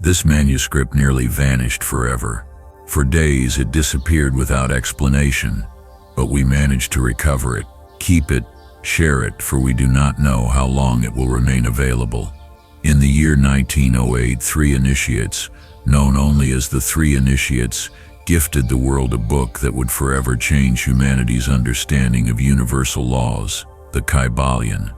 This manuscript nearly vanished forever. For days it disappeared without explanation, but we managed to recover it, keep it, share it, for we do not know how long it will remain available. In the year 1908, three initiates, known only as the Three Initiates, gifted the world a book that would forever change humanity's understanding of universal laws, the Kybalion.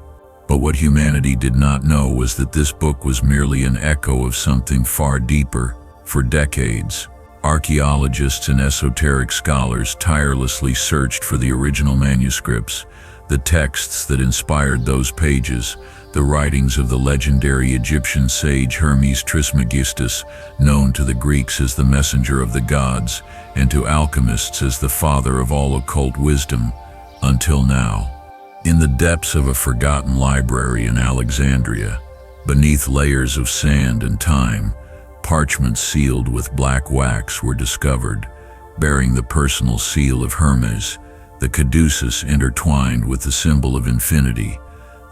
But what humanity did not know was that this book was merely an echo of something far deeper. For decades, archaeologists and esoteric scholars tirelessly searched for the original manuscripts, the texts that inspired those pages, the writings of the legendary Egyptian sage Hermes Trismegistus, known to the Greeks as the messenger of the gods, and to alchemists as the father of all occult wisdom, until now. In the depths of a forgotten library in Alexandria, beneath layers of sand and time, parchments sealed with black wax were discovered, bearing the personal seal of Hermes, the caduceus intertwined with the symbol of infinity,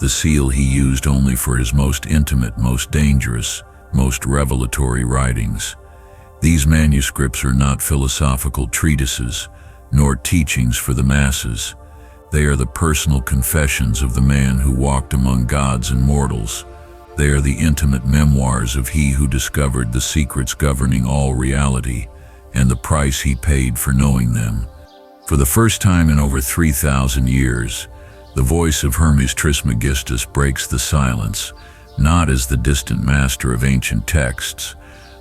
the seal he used only for his most intimate, most dangerous, most revelatory writings. These manuscripts are not philosophical treatises, nor teachings for the masses. They are the personal confessions of the man who walked among gods and mortals. They are the intimate memoirs of he who discovered the secrets governing all reality, and the price he paid for knowing them. For the first time in over 3,000 years, the voice of Hermes Trismegistus breaks the silence, not as the distant master of ancient texts,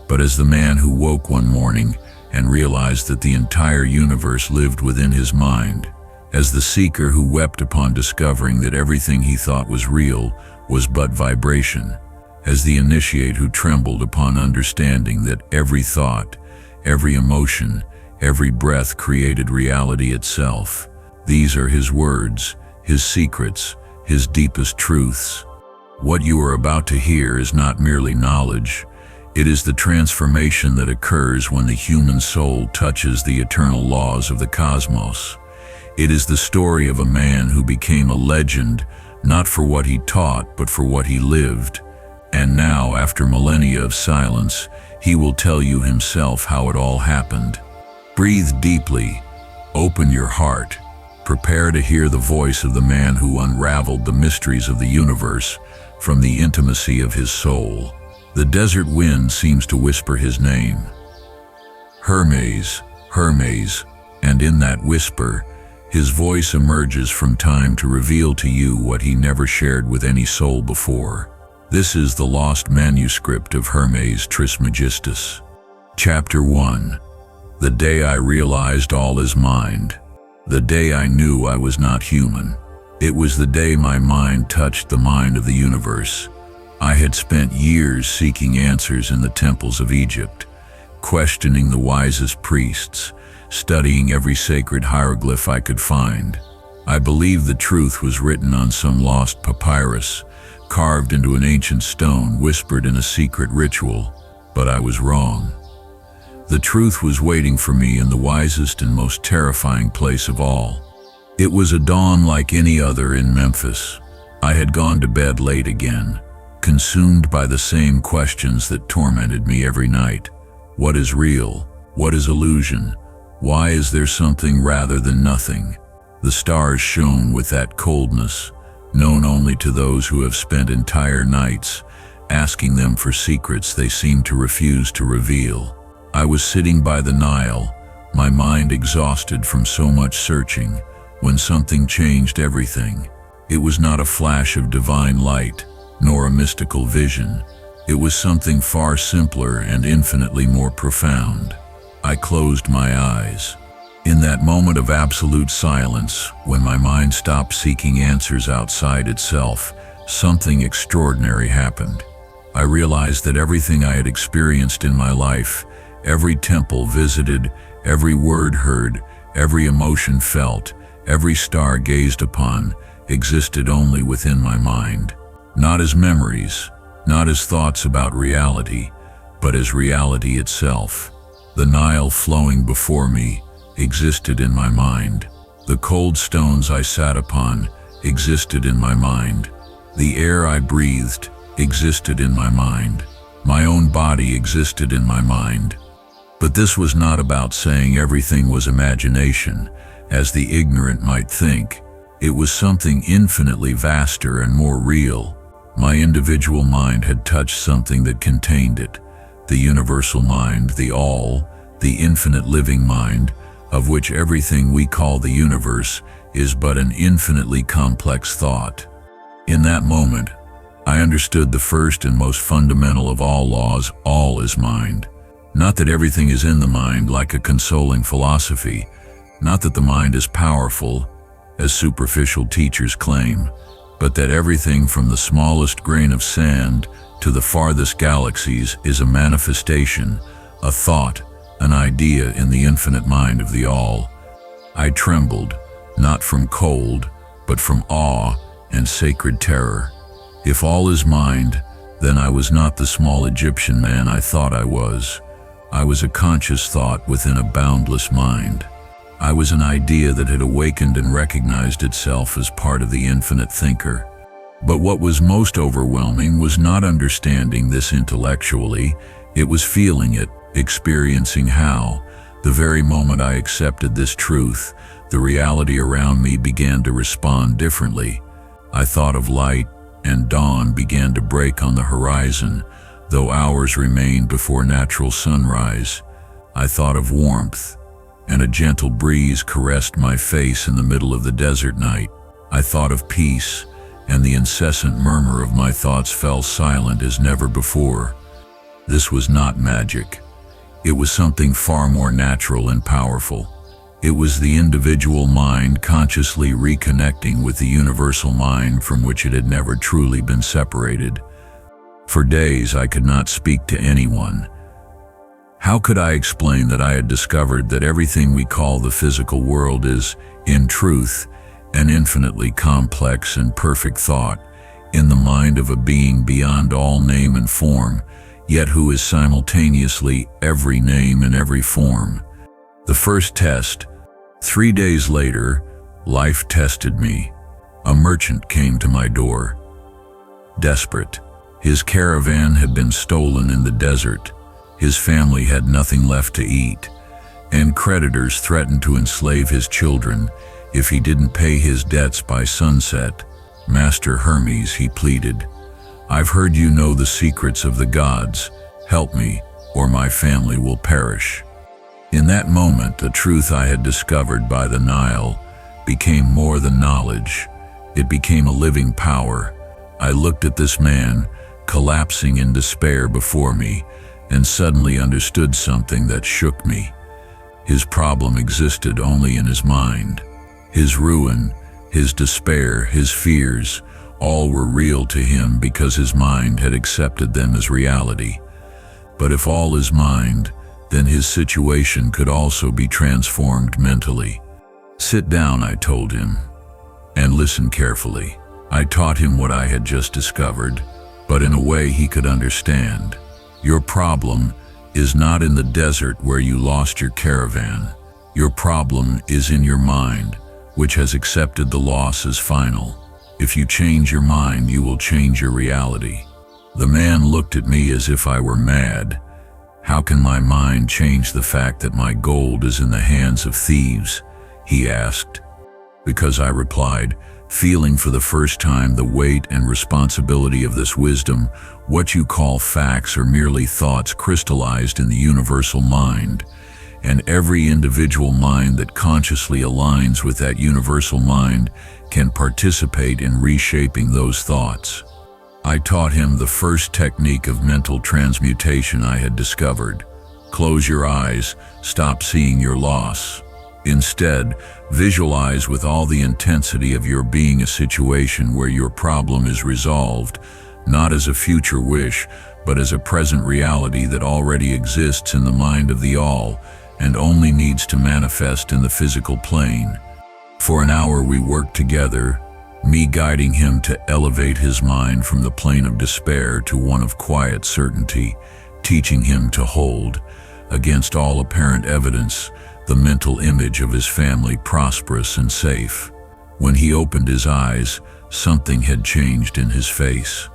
but as the man who woke one morning and realized that the entire universe lived within his mind, as the seeker who wept upon discovering that everything he thought was real was but vibration, as the initiate who trembled upon understanding that every thought, every emotion, every breath created reality itself. These are his words, his secrets, his deepest truths. What you are about to hear is not merely knowledge. It is the transformation that occurs when the human soul touches the eternal laws of the cosmos. It is the story of a man who became a legend, not for what he taught, but for what he lived. And now, after millennia of silence, he will tell you himself how it all happened. Breathe deeply, open your heart, prepare to hear the voice of the man who unraveled the mysteries of the universe from the intimacy of his soul. The desert wind seems to whisper his name. Hermes, Hermes, and in that whisper, his voice emerges from time to reveal to you what he never shared with any soul before. This is the Lost Manuscript of Hermes Trismegistus. Chapter 1. The day I realized all is mind. The day I knew I was not human. It was the day my mind touched the mind of the universe. I had spent years seeking answers in the temples of Egypt, questioning the wisest priests, studying every sacred hieroglyph I could find. I believed the truth was written on some lost papyrus, carved into an ancient stone, whispered in a secret ritual, but I was wrong. The truth was waiting for me in the wisest and most terrifying place of all. It was a dawn like any other in Memphis. I had gone to bed late again, consumed by the same questions that tormented me every night. What is real? What is illusion? Why is there something rather than nothing? The stars shone with that coldness, known only to those who have spent entire nights asking them for secrets they seem to refuse to reveal. I was sitting by the Nile, my mind exhausted from so much searching, when something changed everything. It was not a flash of divine light, nor a mystical vision. It was something far simpler and infinitely more profound. I closed my eyes. In that moment of absolute silence, when my mind stopped seeking answers outside itself, something extraordinary happened. I realized that everything I had experienced in my life, every temple visited, every word heard, every emotion felt, every star gazed upon, existed only within my mind. Not as memories, not as thoughts about reality, but as reality itself. The Nile flowing before me existed in my mind. The cold stones I sat upon existed in my mind. The air I breathed existed in my mind. My own body existed in my mind. But this was not about saying everything was imagination, as the ignorant might think. It was something infinitely vaster and more real. My individual mind had touched something that contained it, the universal mind, the all, the infinite living mind, of which everything we call the universe is but an infinitely complex thought. In that moment, I understood the first and most fundamental of all laws: all is mind. Not that everything is in the mind like a consoling philosophy, not that the mind is powerful, as superficial teachers claim, but that everything from the smallest grain of sand to the farthest galaxies is a manifestation, a thought, an idea in the infinite mind of the all. I trembled, not from cold, but from awe and sacred terror. If all is mind, then I was not the small Egyptian man I thought I was. I was a conscious thought within a boundless mind. I was an idea that had awakened and recognized itself as part of the infinite thinker. But what was most overwhelming was not understanding this intellectually, it was feeling it, experiencing how, the very moment I accepted this truth, the reality around me began to respond differently. I thought of light, and dawn began to break on the horizon, though hours remained before natural sunrise. I thought of warmth, and a gentle breeze caressed my face in the middle of the desert night. I thought of peace, and the incessant murmur of my thoughts fell silent as never before. This was not magic. It was something far more natural and powerful. It was the individual mind consciously reconnecting with the universal mind from which it had never truly been separated. For days I could not speak to anyone. How could I explain that I had discovered that everything we call the physical world is, in truth, an infinitely complex and perfect thought, in the mind of a being beyond all name and form, yet who is simultaneously every name and every form? The first test. 3 days later, life tested me. A merchant came to my door. Desperate. His caravan had been stolen in the desert. His family had nothing left to eat, and creditors threatened to enslave his children if he didn't pay his debts by sunset. Master Hermes, he pleaded, I've heard you know the secrets of the gods. Help me, or my family will perish. In that moment, the truth I had discovered by the Nile became more than knowledge. It became a living power. I looked at this man, collapsing in despair before me, and suddenly understood something that shook me. His problem existed only in his mind. His ruin, his despair, his fears, all were real to him because his mind had accepted them as reality. But if all is mind, then his situation could also be transformed mentally. Sit down, I told him, and listen carefully. I taught him what I had just discovered, but in a way he could understand. Your problem is not in the desert where you lost your caravan. Your problem is in your mind, which has accepted the loss as final. If you change your mind, you will change your reality. The man looked at me as if I were mad. How can my mind change the fact that my gold is in the hands of thieves? He asked. Because I replied, feeling for the first time the weight and responsibility of this wisdom. What you call facts are merely thoughts crystallized in the universal mind, and every individual mind that consciously aligns with that universal mind can participate in reshaping those thoughts. I taught him the first technique of mental transmutation I had discovered. Close your eyes, stop seeing your loss. Instead, visualize with all the intensity of your being a situation where your problem is resolved, not as a future wish, but as a present reality that already exists in the mind of the all, and only needs to manifest in the physical plane. For an hour we worked together, me guiding him to elevate his mind from the plane of despair to one of quiet certainty, teaching him to hold, against all apparent evidence, the mental image of his family prosperous and safe. When he opened his eyes, something had changed in his face.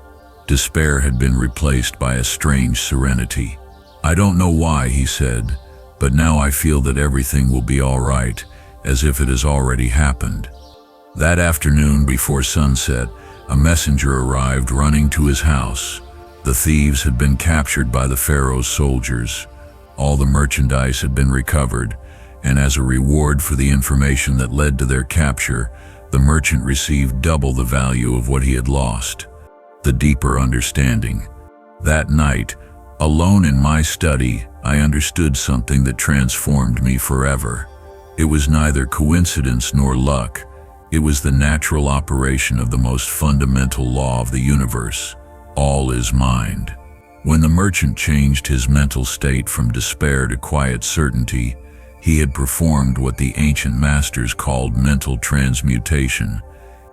Despair had been replaced by a strange serenity. "I don't know why," he said, "but now I feel that everything will be all right, as if it has already happened." That afternoon before sunset, a messenger arrived running to his house. The thieves had been captured by the pharaoh's soldiers. All the merchandise had been recovered, and as a reward for the information that led to their capture, the merchant received double the value of what he had lost. The deeper understanding. That night, alone in my study, I understood something that transformed me forever. It was neither coincidence nor luck. It was the natural operation of the most fundamental law of the universe. All is mind. When the merchant changed his mental state from despair to quiet certainty, he had performed what the ancient masters called mental transmutation.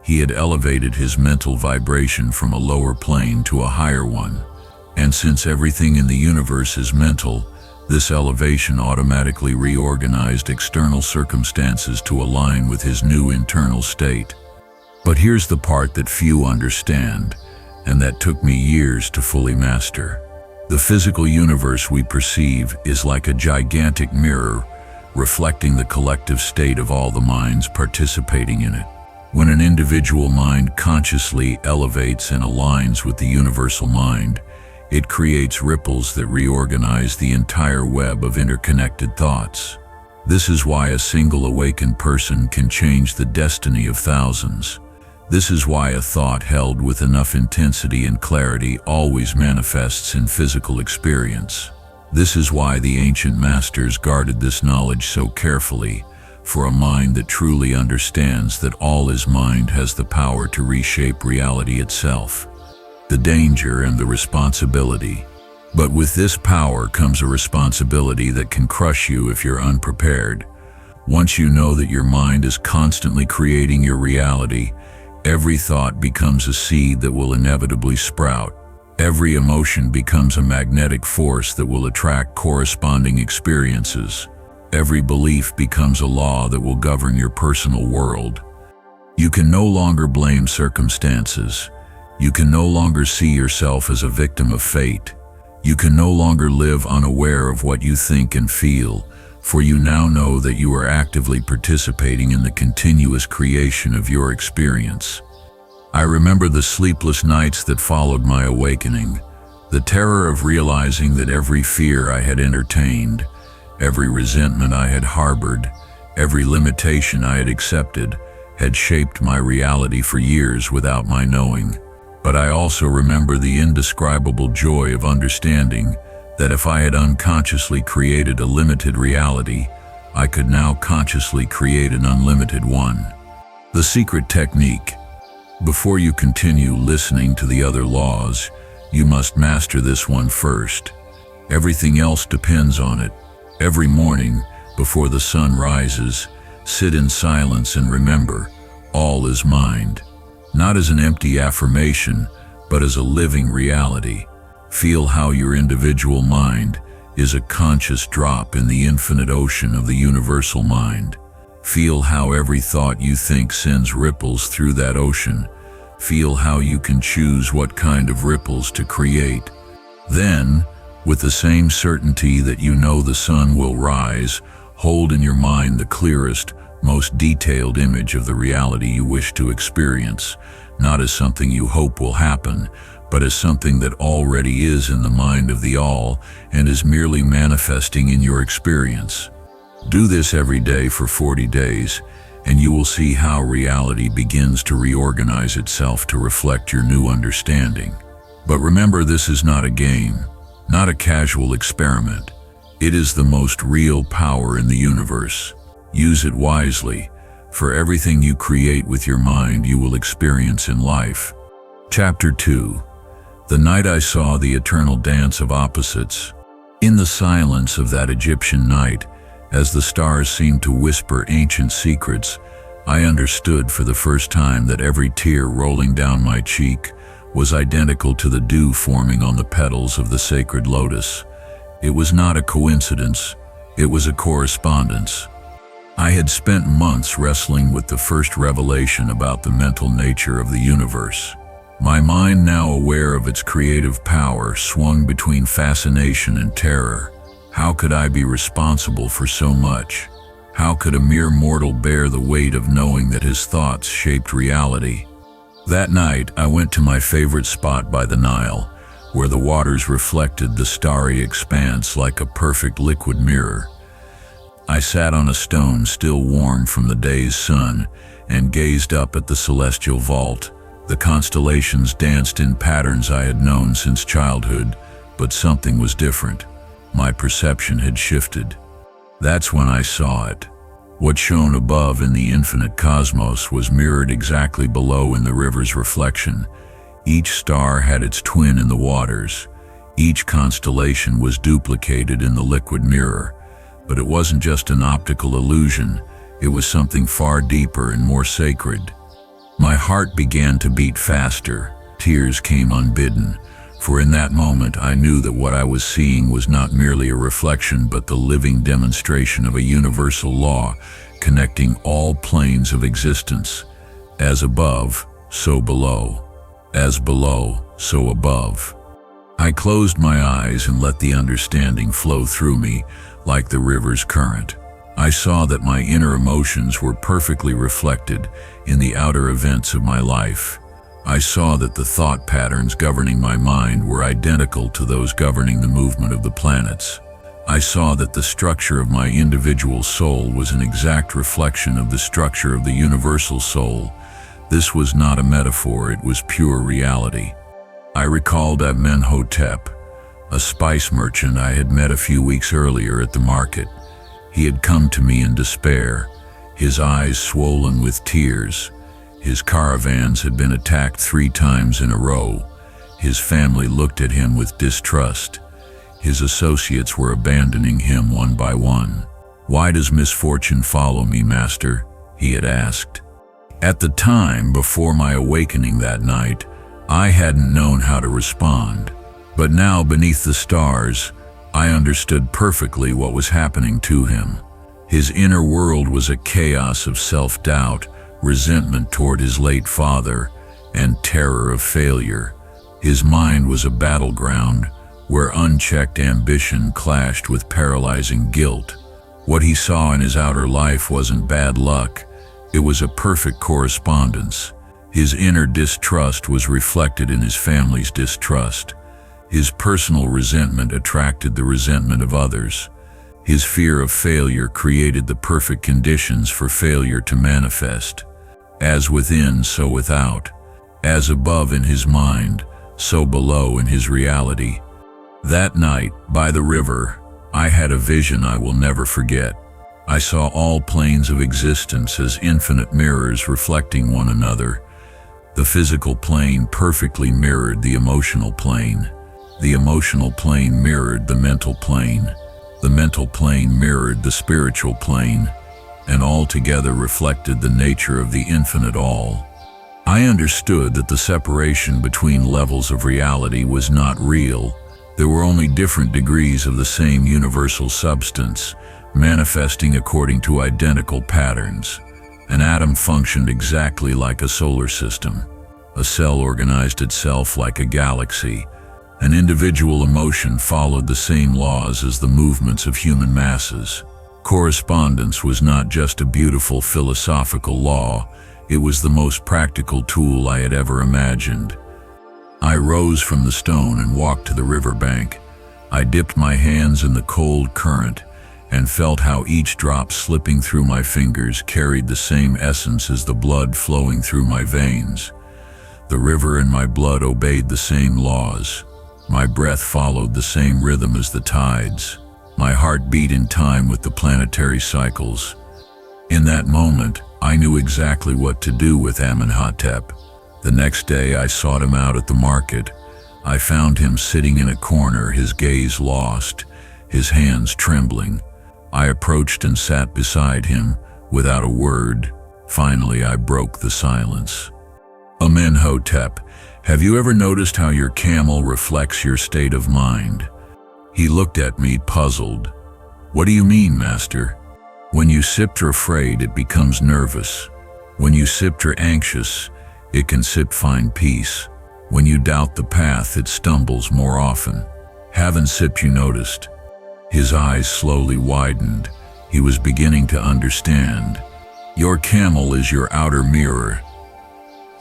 He had elevated his mental vibration from a lower plane to a higher one. And since everything in the universe is mental, this elevation automatically reorganized external circumstances to align with his new internal state. But here's the part that few understand, and that took me years to fully master. The physical universe we perceive is like a gigantic mirror, reflecting the collective state of all the minds participating in it. When an individual mind consciously elevates and aligns with the universal mind, it creates ripples that reorganize the entire web of interconnected thoughts. This is why a single awakened person can change the destiny of thousands. This is why a thought held with enough intensity and clarity always manifests in physical experience. This is why the ancient masters guarded this knowledge so carefully, for a mind that truly understands that all is mind has the power to reshape reality itself. The danger and the responsibility. But with this power comes a responsibility that can crush you if you're unprepared. Once you know that your mind is constantly creating your reality, every thought becomes a seed that will inevitably sprout. Every emotion becomes a magnetic force that will attract corresponding experiences. Every belief becomes a law that will govern your personal world. You can no longer blame circumstances. You can no longer see yourself as a victim of fate. You can no longer live unaware of what you think and feel, for you now know that you are actively participating in the continuous creation of your experience. I remember the sleepless nights that followed my awakening, the terror of realizing that every fear I had entertained, every resentment I had harbored, every limitation I had accepted, had shaped my reality for years without my knowing. But I also remember the indescribable joy of understanding that if I had unconsciously created a limited reality, I could now consciously create an unlimited one. The secret technique. Before you continue listening to the other laws, you must master this one first. Everything else depends on it. Every morning, before the sun rises, sit in silence and remember, all is mind. Not as an empty affirmation, but as a living reality. Feel how your individual mind is a conscious drop in the infinite ocean of the universal mind. Feel how every thought you think sends ripples through that ocean. Feel how you can choose what kind of ripples to create. Then, with the same certainty that you know the sun will rise, hold in your mind the clearest, most detailed image of the reality you wish to experience, not as something you hope will happen, but as something that already is in the mind of the all and is merely manifesting in your experience. Do this every day for 40 days, and you will see how reality begins to reorganize itself to reflect your new understanding. But remember, this is not a game, not a casual experiment. It is the most real power in the universe. Use it wisely, for everything you create with your mind you will experience in life. Chapter 2. The night I saw the eternal dance of opposites. In the silence of that Egyptian night, as the stars seemed to whisper ancient secrets, I understood for the first time that every tear rolling down my cheek was identical to the dew forming on the petals of the sacred lotus. It was not a coincidence, it was a correspondence. I had spent months wrestling with the first revelation about the mental nature of the universe. My mind, now aware of its creative power, swung between fascination and terror. How could I be responsible for so much? How could a mere mortal bear the weight of knowing that his thoughts shaped reality? That night, I went to my favorite spot by the Nile, where the waters reflected the starry expanse like a perfect liquid mirror. I sat on a stone still warm from the day's sun and gazed up at the celestial vault. The constellations danced in patterns I had known since childhood, but something was different. My perception had shifted. That's when I saw it. What shone above in the infinite cosmos was mirrored exactly below in the river's reflection. Each star had its twin in the waters. Each constellation was duplicated in the liquid mirror. But it wasn't just an optical illusion. It was something far deeper and more sacred. My heart began to beat faster. Tears came unbidden. For in that moment I knew that what I was seeing was not merely a reflection but the living demonstration of a universal law connecting all planes of existence. As above, so below. As below, so above. I closed my eyes and let the understanding flow through me like the river's current. I saw that my inner emotions were perfectly reflected in the outer events of my life. I saw that the thought patterns governing my mind were identical to those governing the movement of the planets. I saw that the structure of my individual soul was an exact reflection of the structure of the universal soul. This was not a metaphor, it was pure reality. I recalled Amenhotep, a spice merchant I had met a few weeks earlier at the market. He had come to me in despair, his eyes swollen with tears. His caravans had been attacked 3 times in a row. His family looked at him with distrust. His associates were abandoning him one by one. "Why does misfortune follow me, master?" he had asked. At the time, before my awakening that night, I hadn't known how to respond. But now, beneath the stars, I understood perfectly what was happening to him. His inner world was a chaos of self-doubt, resentment toward his late father, and terror of failure. His mind was a battleground where unchecked ambition clashed with paralyzing guilt. What he saw in his outer life wasn't bad luck, it was a perfect correspondence. His inner distrust was reflected in his family's distrust. His personal resentment attracted the resentment of others. His fear of failure created the perfect conditions for failure to manifest. As within, so without. As above in his mind, so below in his reality. That night, by the river, I had a vision I will never forget. I saw all planes of existence as infinite mirrors reflecting one another. The physical plane perfectly mirrored the emotional plane. The emotional plane mirrored the mental plane. The mental plane mirrored the spiritual plane, and all together reflected the nature of the infinite all. I understood that the separation between levels of reality was not real. There were only different degrees of the same universal substance, manifesting according to identical patterns. An atom functioned exactly like a solar system. A cell organized itself like a galaxy. An individual emotion followed the same laws as the movements of human masses. Correspondence was not just a beautiful philosophical law, it was the most practical tool I had ever imagined. I rose from the stone and walked to the riverbank. I dipped my hands in the cold current and felt how each drop slipping through my fingers carried the same essence as the blood flowing through my veins. The river and my blood obeyed the same laws. My breath followed the same rhythm as the tides. My heart beat in time with the planetary cycles. In that moment, I knew exactly what to do with Amenhotep. The next day, I sought him out at the market. I found him sitting in a corner, his gaze lost, his hands trembling. I approached and sat beside him, without a word. Finally, I broke the silence. "Amenhotep, have you ever noticed how your camel reflects your state of mind?" He looked at me, puzzled. "What do you mean, master?" "When you sip afraid, it becomes nervous. When you sip anxious, it can find peace. When you doubt the path, it stumbles more often. Haven't Sip you noticed? His eyes slowly widened. He was beginning to understand. Your camel is your outer mirror,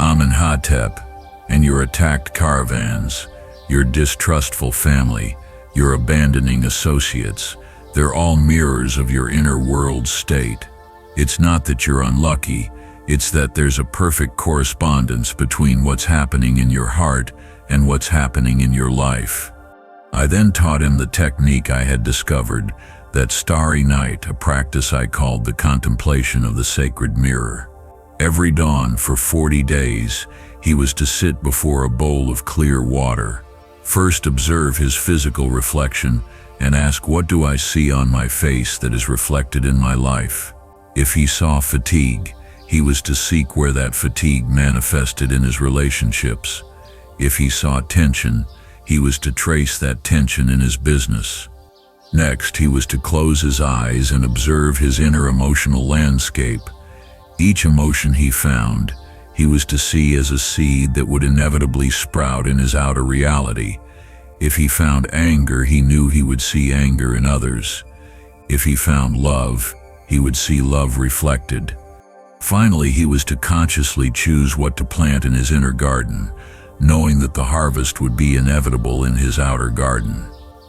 Amenhotep, and your attacked caravans, your distrustful family, your abandoning associates. They're all mirrors of your inner world state. It's not that you're unlucky, it's that there's a perfect correspondence between what's happening in your heart and what's happening in your life. I then taught him the technique I had discovered, that starry night, a practice I called the contemplation of the sacred mirror. Every dawn for 40 days, he was to sit before a bowl of clear water. First observe his physical reflection and ask, what do I see on my face that is reflected in my life? If he saw fatigue, he was to seek where that fatigue manifested in his relationships. If he saw tension, he was to trace that tension in his business. Next, he was to close his eyes and observe his inner emotional landscape. Each emotion he found, he was to see as a seed that would inevitably sprout in his outer reality. If he found anger, he knew he would see anger in others. If he found love, he would see love reflected. Finally, he was to consciously choose what to plant in his inner garden, knowing that the harvest would be inevitable in his outer garden.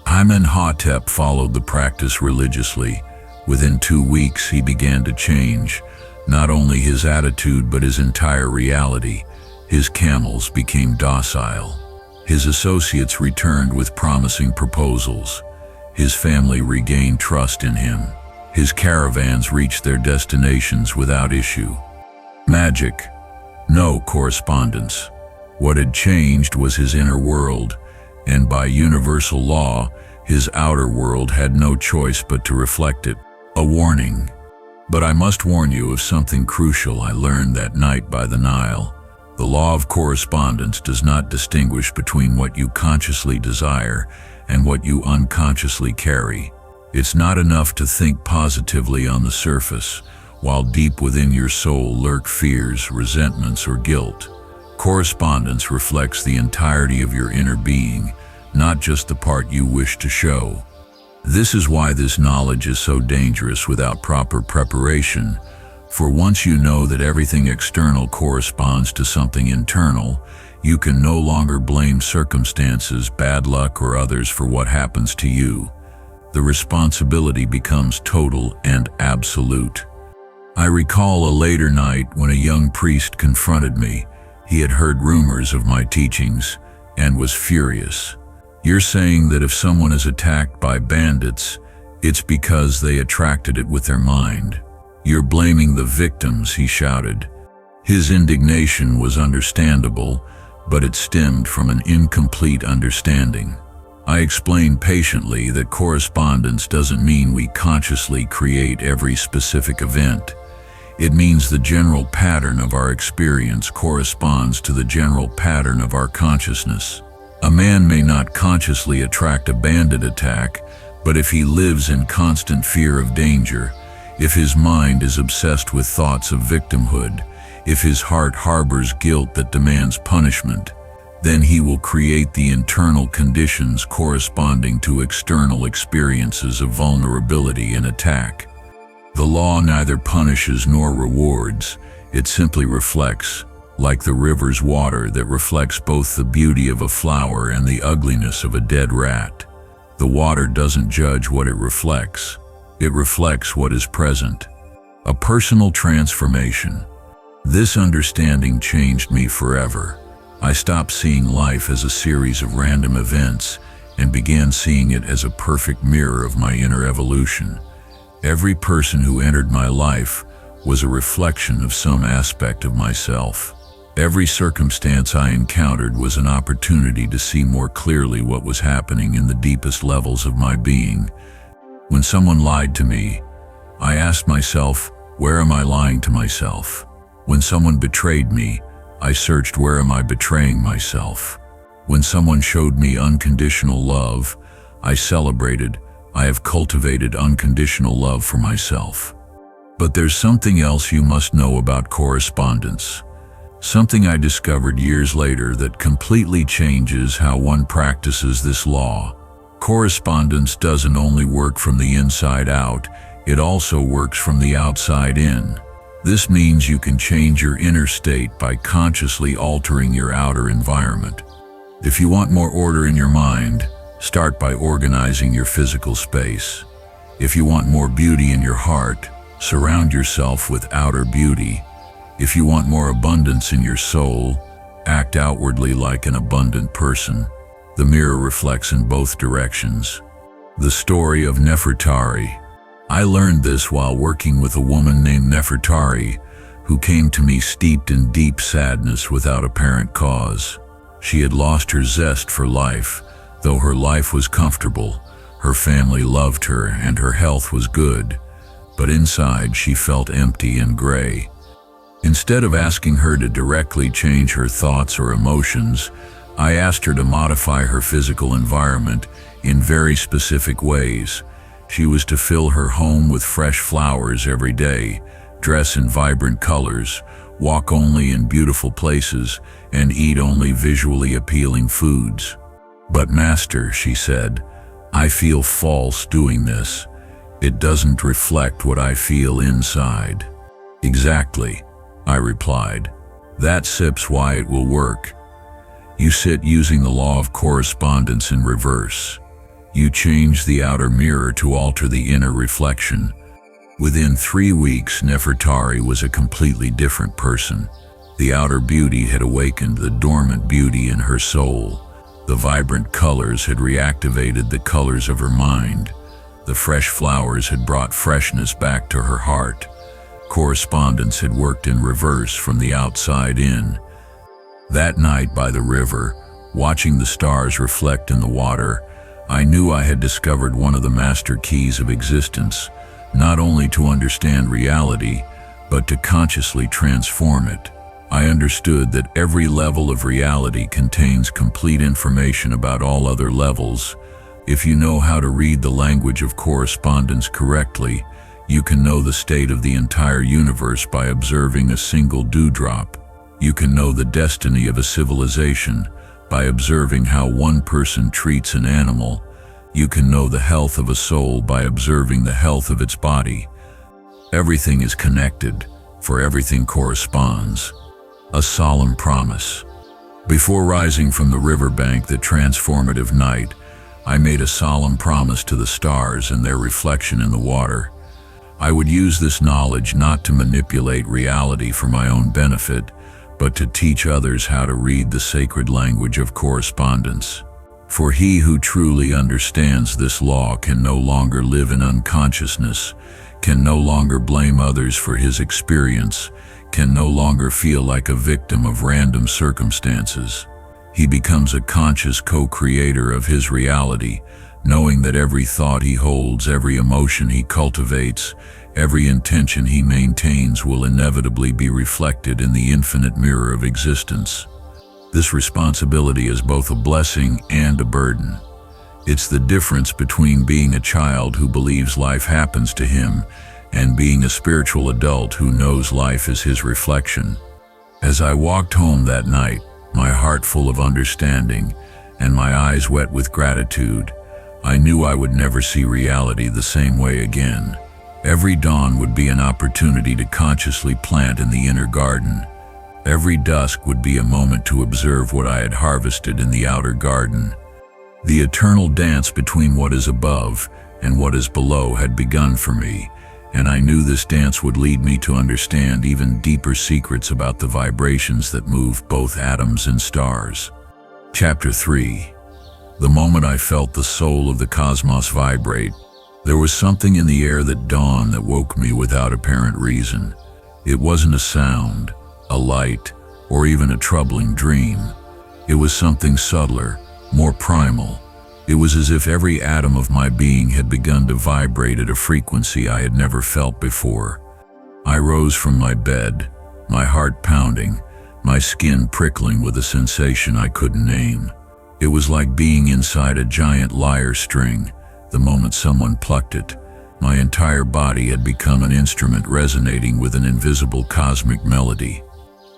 Amenhotep followed the practice religiously. Within 2 weeks, he began to change, not only his attitude but his entire reality. His camels became docile. His associates returned with promising proposals. His family regained trust in him. His caravans reached their destinations without issue. Magic, no correspondence. What had changed was his inner world, and by universal law, his outer world had no choice but to reflect it. A warning. But I must warn you of something crucial I learned that night by the Nile. The law of correspondence does not distinguish between what you consciously desire and what you unconsciously carry. It's not enough to think positively on the surface, while deep within your soul lurk fears, resentments, or guilt. Correspondence reflects the entirety of your inner being, not just the part you wish to show. This is why this knowledge is so dangerous without proper preparation, for once you know that everything external corresponds to something internal, you can no longer blame circumstances, bad luck, or others for what happens to you. The responsibility becomes total and absolute. I recall a later night when a young priest confronted me. He had heard rumors of my teachings and was furious. You're saying that if someone is attacked by bandits, it's because they attracted it with their mind. You're blaming the victims, he shouted. His indignation was understandable, but it stemmed from an incomplete understanding. I explained patiently that correspondence doesn't mean we consciously create every specific event. It means the general pattern of our experience corresponds to the general pattern of our consciousness. A man may not consciously attract a bandit attack, but if he lives in constant fear of danger, if his mind is obsessed with thoughts of victimhood, if his heart harbors guilt that demands punishment, then he will create the internal conditions corresponding to external experiences of vulnerability and attack. The law neither punishes nor rewards, it simply reflects, like the river's water that reflects both the beauty of a flower and the ugliness of a dead rat. The water doesn't judge what it reflects what is present. A personal transformation. This understanding changed me forever. I stopped seeing life as a series of random events and began seeing it as a perfect mirror of my inner evolution. Every person who entered my life was a reflection of some aspect of myself. Every circumstance I encountered was an opportunity to see more clearly what was happening in the deepest levels of my being. When someone lied to me, I asked myself, where am I lying to myself? When someone betrayed me, I searched, where am I betraying myself? When someone showed me unconditional love, I celebrated, I have cultivated unconditional love for myself. But there's something else you must know about correspondence. something I discovered years later that completely changes how one practices this law. Correspondence doesn't only work from the inside out, it also works from the outside in. This means you can change your inner state by consciously altering your outer environment. If you want more order in your mind, start by organizing your physical space. If you want more beauty in your heart, surround yourself with outer beauty. If you want more abundance in your soul, act outwardly like an abundant person. The mirror reflects in both directions. The story of Nefertari. I learned this while working with a woman named Nefertari, who came to me steeped in deep sadness without apparent cause. She had lost her zest for life. Though her life was comfortable, her family loved her, and her health was good. But inside she felt empty and gray. Instead of asking her to directly change her thoughts or emotions, I asked her to modify her physical environment in very specific ways. She was to fill her home with fresh flowers every day, dress in vibrant colors, walk only in beautiful places, and eat only visually appealing foods. "But Master," she said, "I feel false doing this. It doesn't reflect what I feel inside." "Exactly," I replied. "That's why it will work. You sit using the law of correspondence in reverse. You change the outer mirror to alter the inner reflection." Within 3 weeks, Nefertari was a completely different person. The outer beauty had awakened the dormant beauty in her soul. The vibrant colors had reactivated the colors of her mind. The fresh flowers had brought freshness back to her heart. Correspondence had worked in reverse from the outside in. That night by the river, watching the stars reflect in the water, I knew I had discovered one of the master keys of existence, not only to understand reality, but to consciously transform it. I understood that every level of reality contains complete information about all other levels. If you know how to read the language of correspondence correctly, you can know the state of the entire universe by observing a single dewdrop. You can know the destiny of a civilization by observing how one person treats an animal. You can know the health of a soul by observing the health of its body. Everything is connected, for everything corresponds. A solemn promise. Before rising from the riverbank that transformative night, I made a solemn promise to the stars and their reflection in the water. I would use this knowledge not to manipulate reality for my own benefit, but to teach others how to read the sacred language of correspondence. For he who truly understands this law can no longer live in unconsciousness, can no longer blame others for his experience, can no longer feel like a victim of random circumstances. He becomes a conscious co-creator of his reality, knowing that every thought he holds, every emotion he cultivates, every intention he maintains will inevitably be reflected in the infinite mirror of existence. This responsibility is both a blessing and a burden. It's the difference between being a child who believes life happens to him and being a spiritual adult who knows life is his reflection. As I walked home that night, my heart full of understanding and my eyes wet with gratitude, I knew I would never see reality the same way again. Every dawn would be an opportunity to consciously plant in the inner garden. Every dusk would be a moment to observe what I had harvested in the outer garden. The eternal dance between what is above and what is below had begun for me, and I knew this dance would lead me to understand even deeper secrets about the vibrations that move both atoms and stars. Chapter 3. The moment I felt the soul of the cosmos vibrate, there was something in the air that dawned that woke me without apparent reason. It wasn't a sound, a light, or even a troubling dream. It was something subtler, more primal. It was as if every atom of my being had begun to vibrate at a frequency I had never felt before. I rose from my bed, my heart pounding, my skin prickling with a sensation I couldn't name. It was like being inside a giant lyre string. The moment someone plucked it, my entire body had become an instrument resonating with an invisible cosmic melody.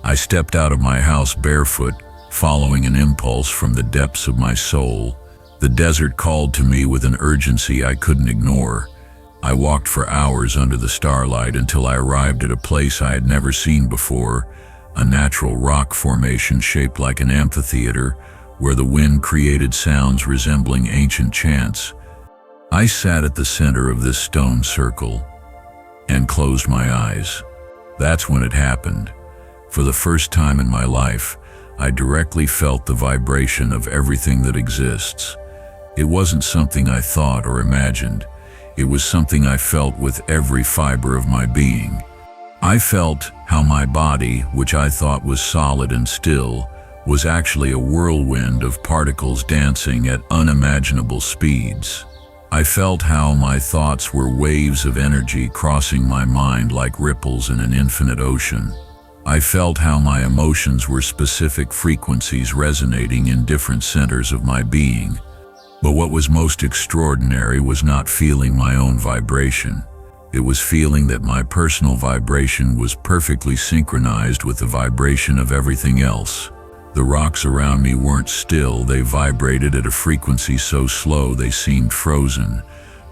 I stepped out of my house barefoot, following an impulse from the depths of my soul. The desert called to me with an urgency I couldn't ignore. I walked for hours under the starlight until I arrived at a place I had never seen before, a natural rock formation shaped like an amphitheater, where the wind created sounds resembling ancient chants. I sat at the center of this stone circle and closed my eyes. That's when it happened. For the first time in my life, I directly felt the vibration of everything that exists. It wasn't something I thought or imagined. It was something I felt with every fiber of my being. I felt how my body, which I thought was solid and still, was actually a whirlwind of particles dancing at unimaginable speeds. I felt how my thoughts were waves of energy crossing my mind like ripples in an infinite ocean. I felt how my emotions were specific frequencies resonating in different centers of my being. But what was most extraordinary was not feeling my own vibration. It was feeling that my personal vibration was perfectly synchronized with the vibration of everything else. The rocks around me weren't still, they vibrated at a frequency so slow they seemed frozen,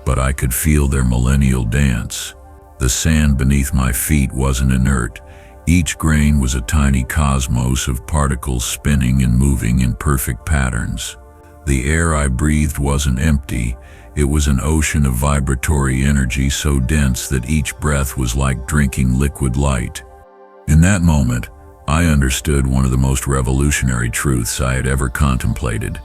but I could feel their millennial dance. The sand beneath my feet wasn't inert. Each grain was a tiny cosmos of particles spinning and moving in perfect patterns. The air I breathed wasn't empty, it was an ocean of vibratory energy so dense that each breath was like drinking liquid light. In that moment, I understood one of the most revolutionary truths I had ever contemplated.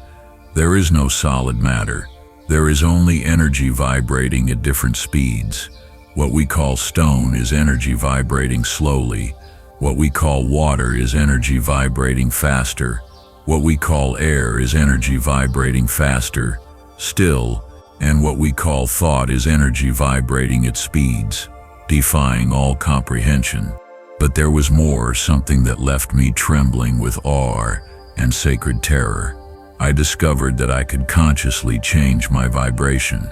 There is no solid matter. There is only energy vibrating at different speeds. What we call stone is energy vibrating slowly. What we call water is energy vibrating faster. What we call air is energy vibrating faster, still, and what we call thought is energy vibrating at speeds, defying all comprehension. But there was more, something that left me trembling with awe and sacred terror. I discovered that I could consciously change my vibration.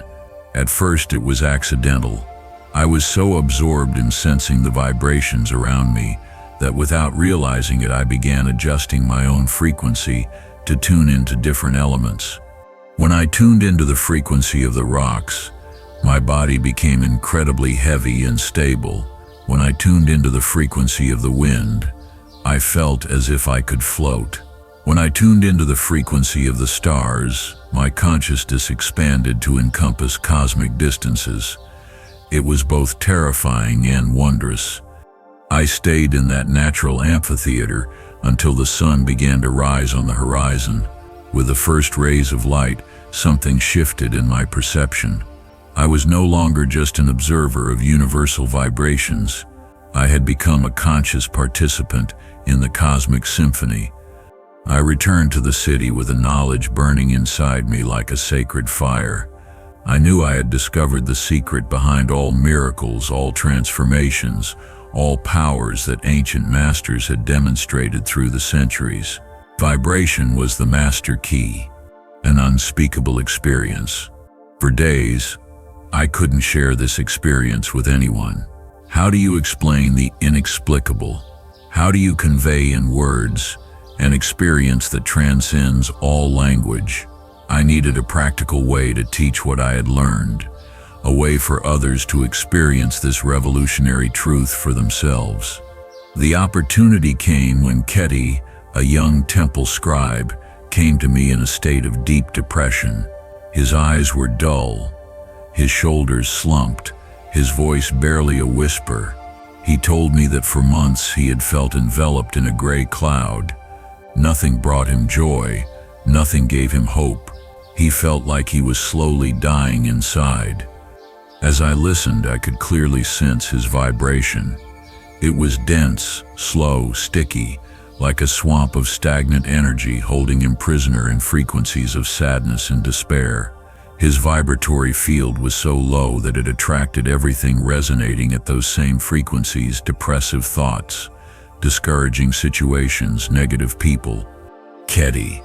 At first it was accidental. I was so absorbed in sensing the vibrations around me that without realizing it, I began adjusting my own frequency to tune into different elements. When I tuned into the frequency of the rocks, my body became incredibly heavy and stable. When I tuned into the frequency of the wind, I felt as if I could float. When I tuned into the frequency of the stars, my consciousness expanded to encompass cosmic distances. It was both terrifying and wondrous. I stayed in that natural amphitheater until the sun began to rise on the horizon. With the first rays of light, something shifted in my perception. I was no longer just an observer of universal vibrations. I had become a conscious participant in the cosmic symphony. I returned to the city with a knowledge burning inside me like a sacred fire. I knew I had discovered the secret behind all miracles, all transformations, all powers that ancient masters had demonstrated through the centuries. Vibration was the master key, an unspeakable experience. For days, I couldn't share this experience with anyone. How do you explain the inexplicable? How do you convey in words an experience that transcends all language? I needed a practical way to teach what I had learned, a way for others to experience this revolutionary truth for themselves. The opportunity came when Keti, a young temple scribe, came to me in a state of deep depression. His eyes were dull, his shoulders slumped, his voice barely a whisper. He told me that for months he had felt enveloped in a gray cloud. Nothing brought him joy, nothing gave him hope. He felt like he was slowly dying inside. As I listened, I could clearly sense his vibration. It was dense, slow, sticky, like a swamp of stagnant energy holding him prisoner in frequencies of sadness and despair. His vibratory field was so low that it attracted everything resonating at those same frequencies: depressive thoughts, discouraging situations, negative people. "Keti,"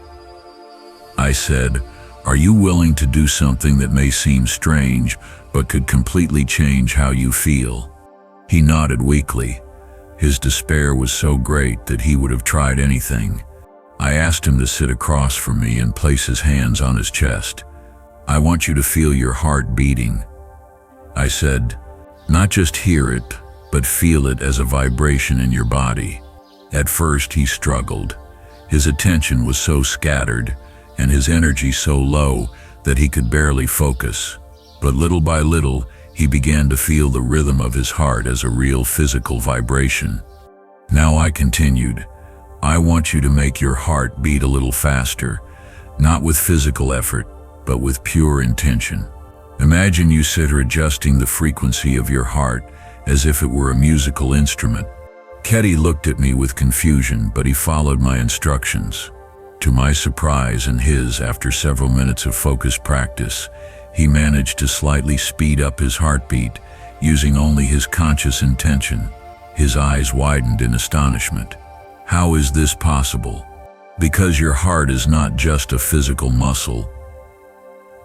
I said, "are you willing to do something that may seem strange, but could completely change how you feel?" He nodded weakly. His despair was so great that he would have tried anything. I asked him to sit across from me and place his hands on his chest. "I want you to feel your heart beating," I said. "Not just hear it, but feel it as a vibration in your body." At first he struggled. His attention was so scattered and his energy so low that he could barely focus. But little by little, he began to feel the rhythm of his heart as a real physical vibration. Now I continued, "I want you to make your heart beat a little faster, not with physical effort, but with pure intention. Imagine you sit adjusting the frequency of your heart as if it were a musical instrument." Ketty looked at me with confusion, but he followed my instructions. To my surprise and his, after several minutes of focused practice, he managed to slightly speed up his heartbeat using only his conscious intention. His eyes widened in astonishment. "How is this possible?" "Because your heart is not just a physical muscle,"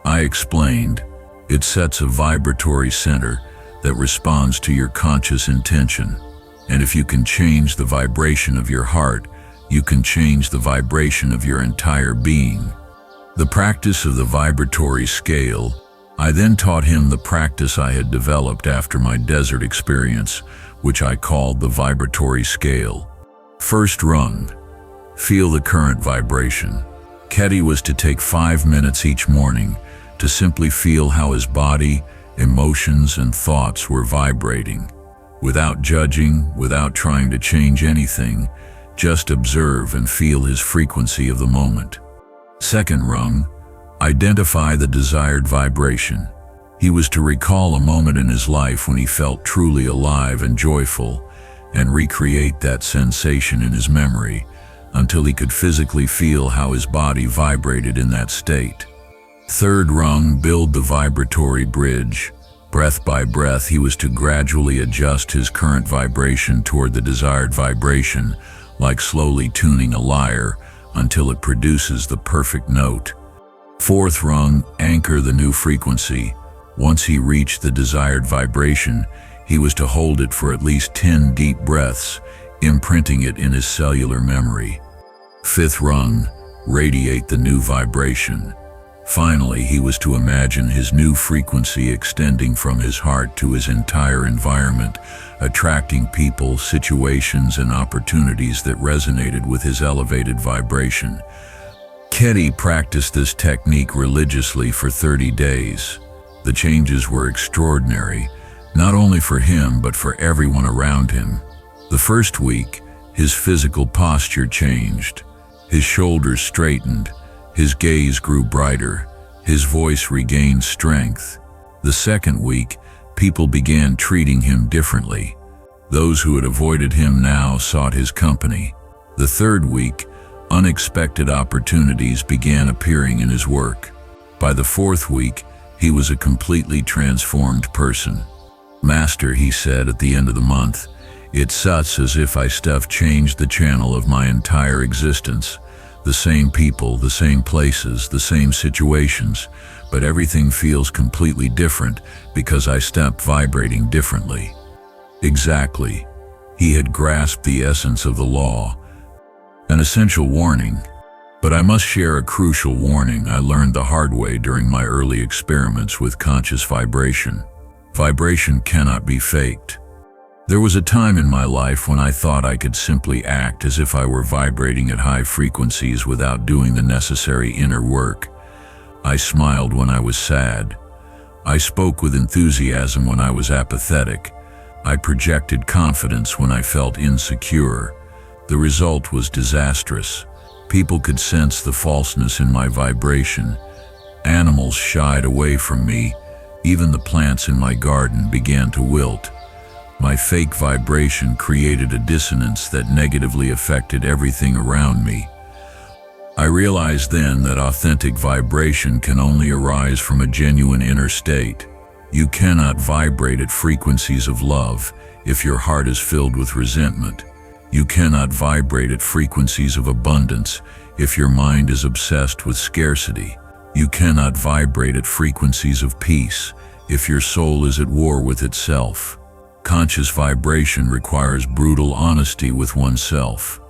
I explained. "It sets a vibratory center that responds to your conscious intention. And if you can change the vibration of your heart, you can change the vibration of your entire being." The practice of the vibratory scale. I then taught him the practice I had developed after my desert experience, which I called the vibratory scale. First rung, feel the current vibration. Ketty was to take 5 minutes each morning to simply feel how his body, emotions, and thoughts were vibrating. Without judging, without trying to change anything, just observe and feel his frequency of the moment. Second rung, identify the desired vibration. He was to recall a moment in his life when he felt truly alive and joyful, and recreate that sensation in his memory until he could physically feel how his body vibrated in that state. Third rung, build the vibratory bridge. Breath by breath, he was to gradually adjust his current vibration toward the desired vibration, like slowly tuning a lyre until it produces the perfect note. Fourth rung, anchor the new frequency. Once he reached the desired vibration, he was to hold it for at least 10 deep breaths, imprinting it in his cellular memory. Fifth rung, radiate the new vibration. Finally, he was to imagine his new frequency extending from his heart to his entire environment, attracting people, situations, and opportunities that resonated with his elevated vibration. Ketty practiced this technique religiously for 30 days. The changes were extraordinary, not only for him but for everyone around him. The first week, his physical posture changed. His shoulders straightened, his gaze grew brighter, his voice regained strength. The second week, people began treating him differently. Those who had avoided him now sought his company. The third week, unexpected opportunities began appearing in his work. By the fourth week, he was a completely transformed person. "Master," he said at the end of the month, "it's such as if I changed the channel of my entire existence. The same people, the same places, the same situations, but everything feels completely different because I stepped vibrating differently." Exactly. He had grasped the essence of the law. An essential warning. But I must share a crucial warning I learned the hard way during my early experiments with conscious vibration. Vibration cannot be faked. There was a time in my life when I thought I could simply act as if I were vibrating at high frequencies without doing the necessary inner work. I smiled when I was sad. I spoke with enthusiasm when I was apathetic. I projected confidence when I felt insecure. The result was disastrous. People could sense the falseness in my vibration. Animals shied away from me. Even the plants in my garden began to wilt. My fake vibration created a dissonance that negatively affected everything around me. I realized then that authentic vibration can only arise from a genuine inner state. You cannot vibrate at frequencies of love if your heart is filled with resentment. You cannot vibrate at frequencies of abundance if your mind is obsessed with scarcity. You cannot vibrate at frequencies of peace if your soul is at war with itself. Conscious vibration requires brutal honesty with oneself.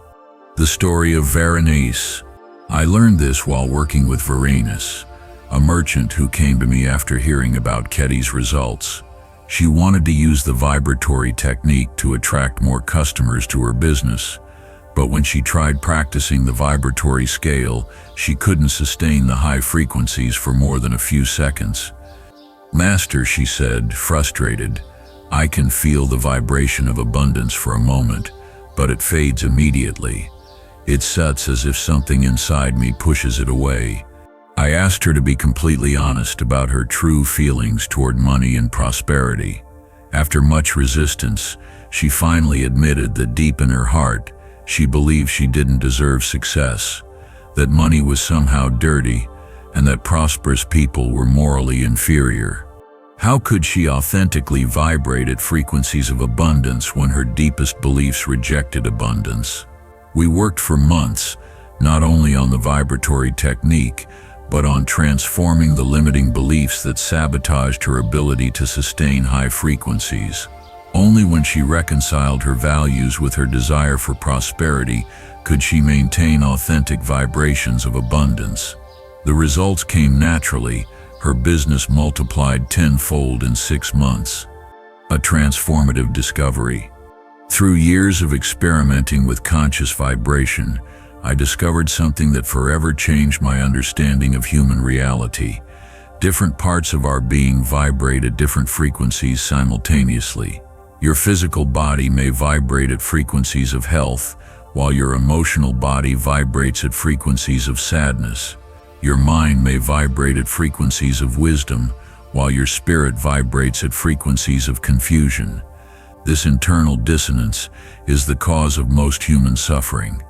The story of Berenice. I learned this while working with Berenice, a merchant who came to me after hearing about Ketty's results. She wanted to use the vibratory technique to attract more customers to her business, but when she tried practicing the vibratory scale, she couldn't sustain the high frequencies for more than a few seconds. "Master," she said, frustrated, "I can feel the vibration of abundance for a moment, but it fades immediately. It sets as if something inside me pushes it away." I asked her to be completely honest about her true feelings toward money and prosperity. After much resistance, she finally admitted that deep in her heart, she believed she didn't deserve success, that money was somehow dirty, and that prosperous people were morally inferior. How could she authentically vibrate at frequencies of abundance when her deepest beliefs rejected abundance? We worked for months, not only on the vibratory technique, but on transforming the limiting beliefs that sabotaged her ability to sustain high frequencies. Only when she reconciled her values with her desire for prosperity could she maintain authentic vibrations of abundance. The results came naturally. Her business multiplied tenfold in 6 months. A transformative discovery. Through years of experimenting with conscious vibration, I discovered something that forever changed my understanding of human reality. Different parts of our being vibrate at different frequencies simultaneously. Your physical body may vibrate at frequencies of health, while your emotional body vibrates at frequencies of sadness. Your mind may vibrate at frequencies of wisdom, while your spirit vibrates at frequencies of confusion. This internal dissonance is the cause of most human suffering.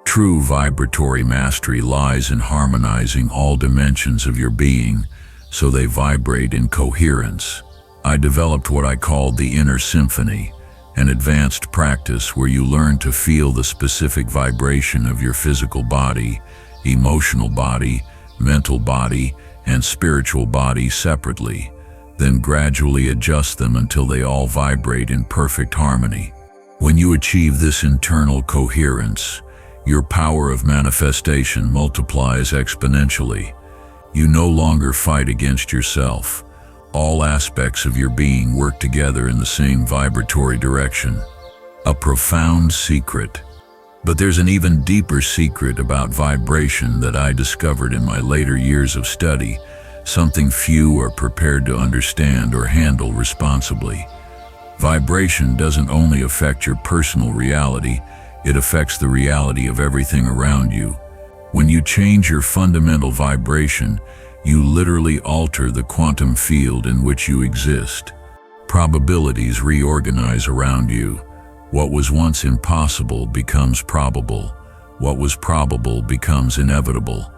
True vibratory mastery lies in harmonizing all dimensions of your being so they vibrate in coherence. I developed what I called the inner symphony, an advanced practice where you learn to feel the specific vibration of your physical body, emotional body, mental body, and spiritual body separately, then gradually adjust them until they all vibrate in perfect harmony. When you achieve this internal coherence, your power of manifestation multiplies exponentially. You no longer fight against yourself. All aspects of your being work together in the same vibratory direction. A profound secret. But there's an even deeper secret about vibration that I discovered in my later years of study, something few are prepared to understand or handle responsibly. Vibration doesn't only affect your personal reality, it affects the reality of everything around you. When you change your fundamental vibration, you literally alter the quantum field in which you exist. Probabilities reorganize around you. What was once impossible becomes probable. What was probable becomes inevitable.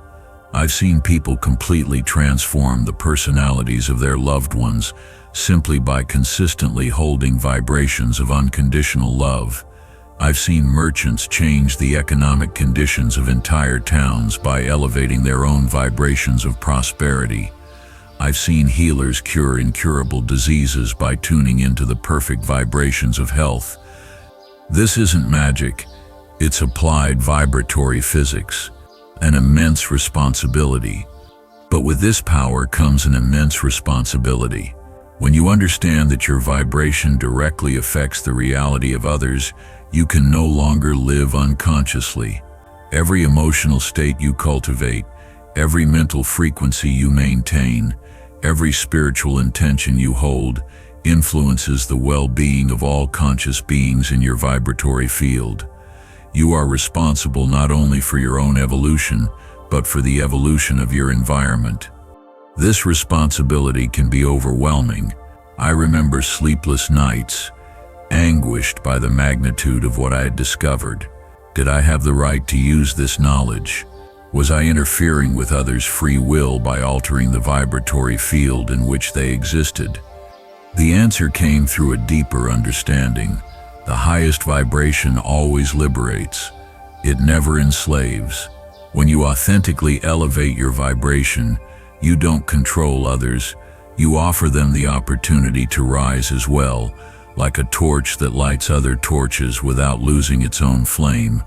I've seen people completely transform the personalities of their loved ones simply by consistently holding vibrations of unconditional love. I've seen merchants change the economic conditions of entire towns by elevating their own vibrations of prosperity. I've seen healers cure incurable diseases by tuning into the perfect vibrations of health. This isn't magic, it's applied vibratory physics, an immense responsibility. But with this power comes an immense responsibility. When you understand that your vibration directly affects the reality of others, you can no longer live unconsciously. Every emotional state you cultivate, every mental frequency you maintain, every spiritual intention you hold, influences the well-being of all conscious beings in your vibratory field. You are responsible not only for your own evolution, but for the evolution of your environment. This responsibility can be overwhelming. I remember sleepless nights, anguished by the magnitude of what I had discovered. Did I have the right to use this knowledge? Was I interfering with others' free will by altering the vibratory field in which they existed? The answer came through a deeper understanding. The highest vibration always liberates. It never enslaves. When you authentically elevate your vibration, you don't control others. You offer them the opportunity to rise as well, like a torch that lights other torches without losing its own flame.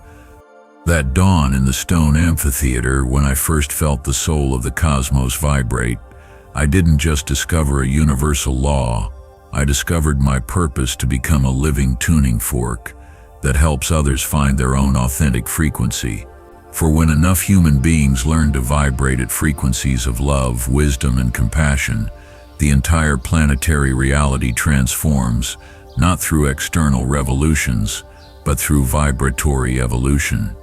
That dawn in the stone amphitheater, when I first felt the soul of the cosmos vibrate, I didn't just discover a universal law, I discovered my purpose to become a living tuning fork that helps others find their own authentic frequency. For when enough human beings learn to vibrate at frequencies of love, wisdom, and compassion, the entire planetary reality transforms, not through external revolutions, but through vibratory evolution.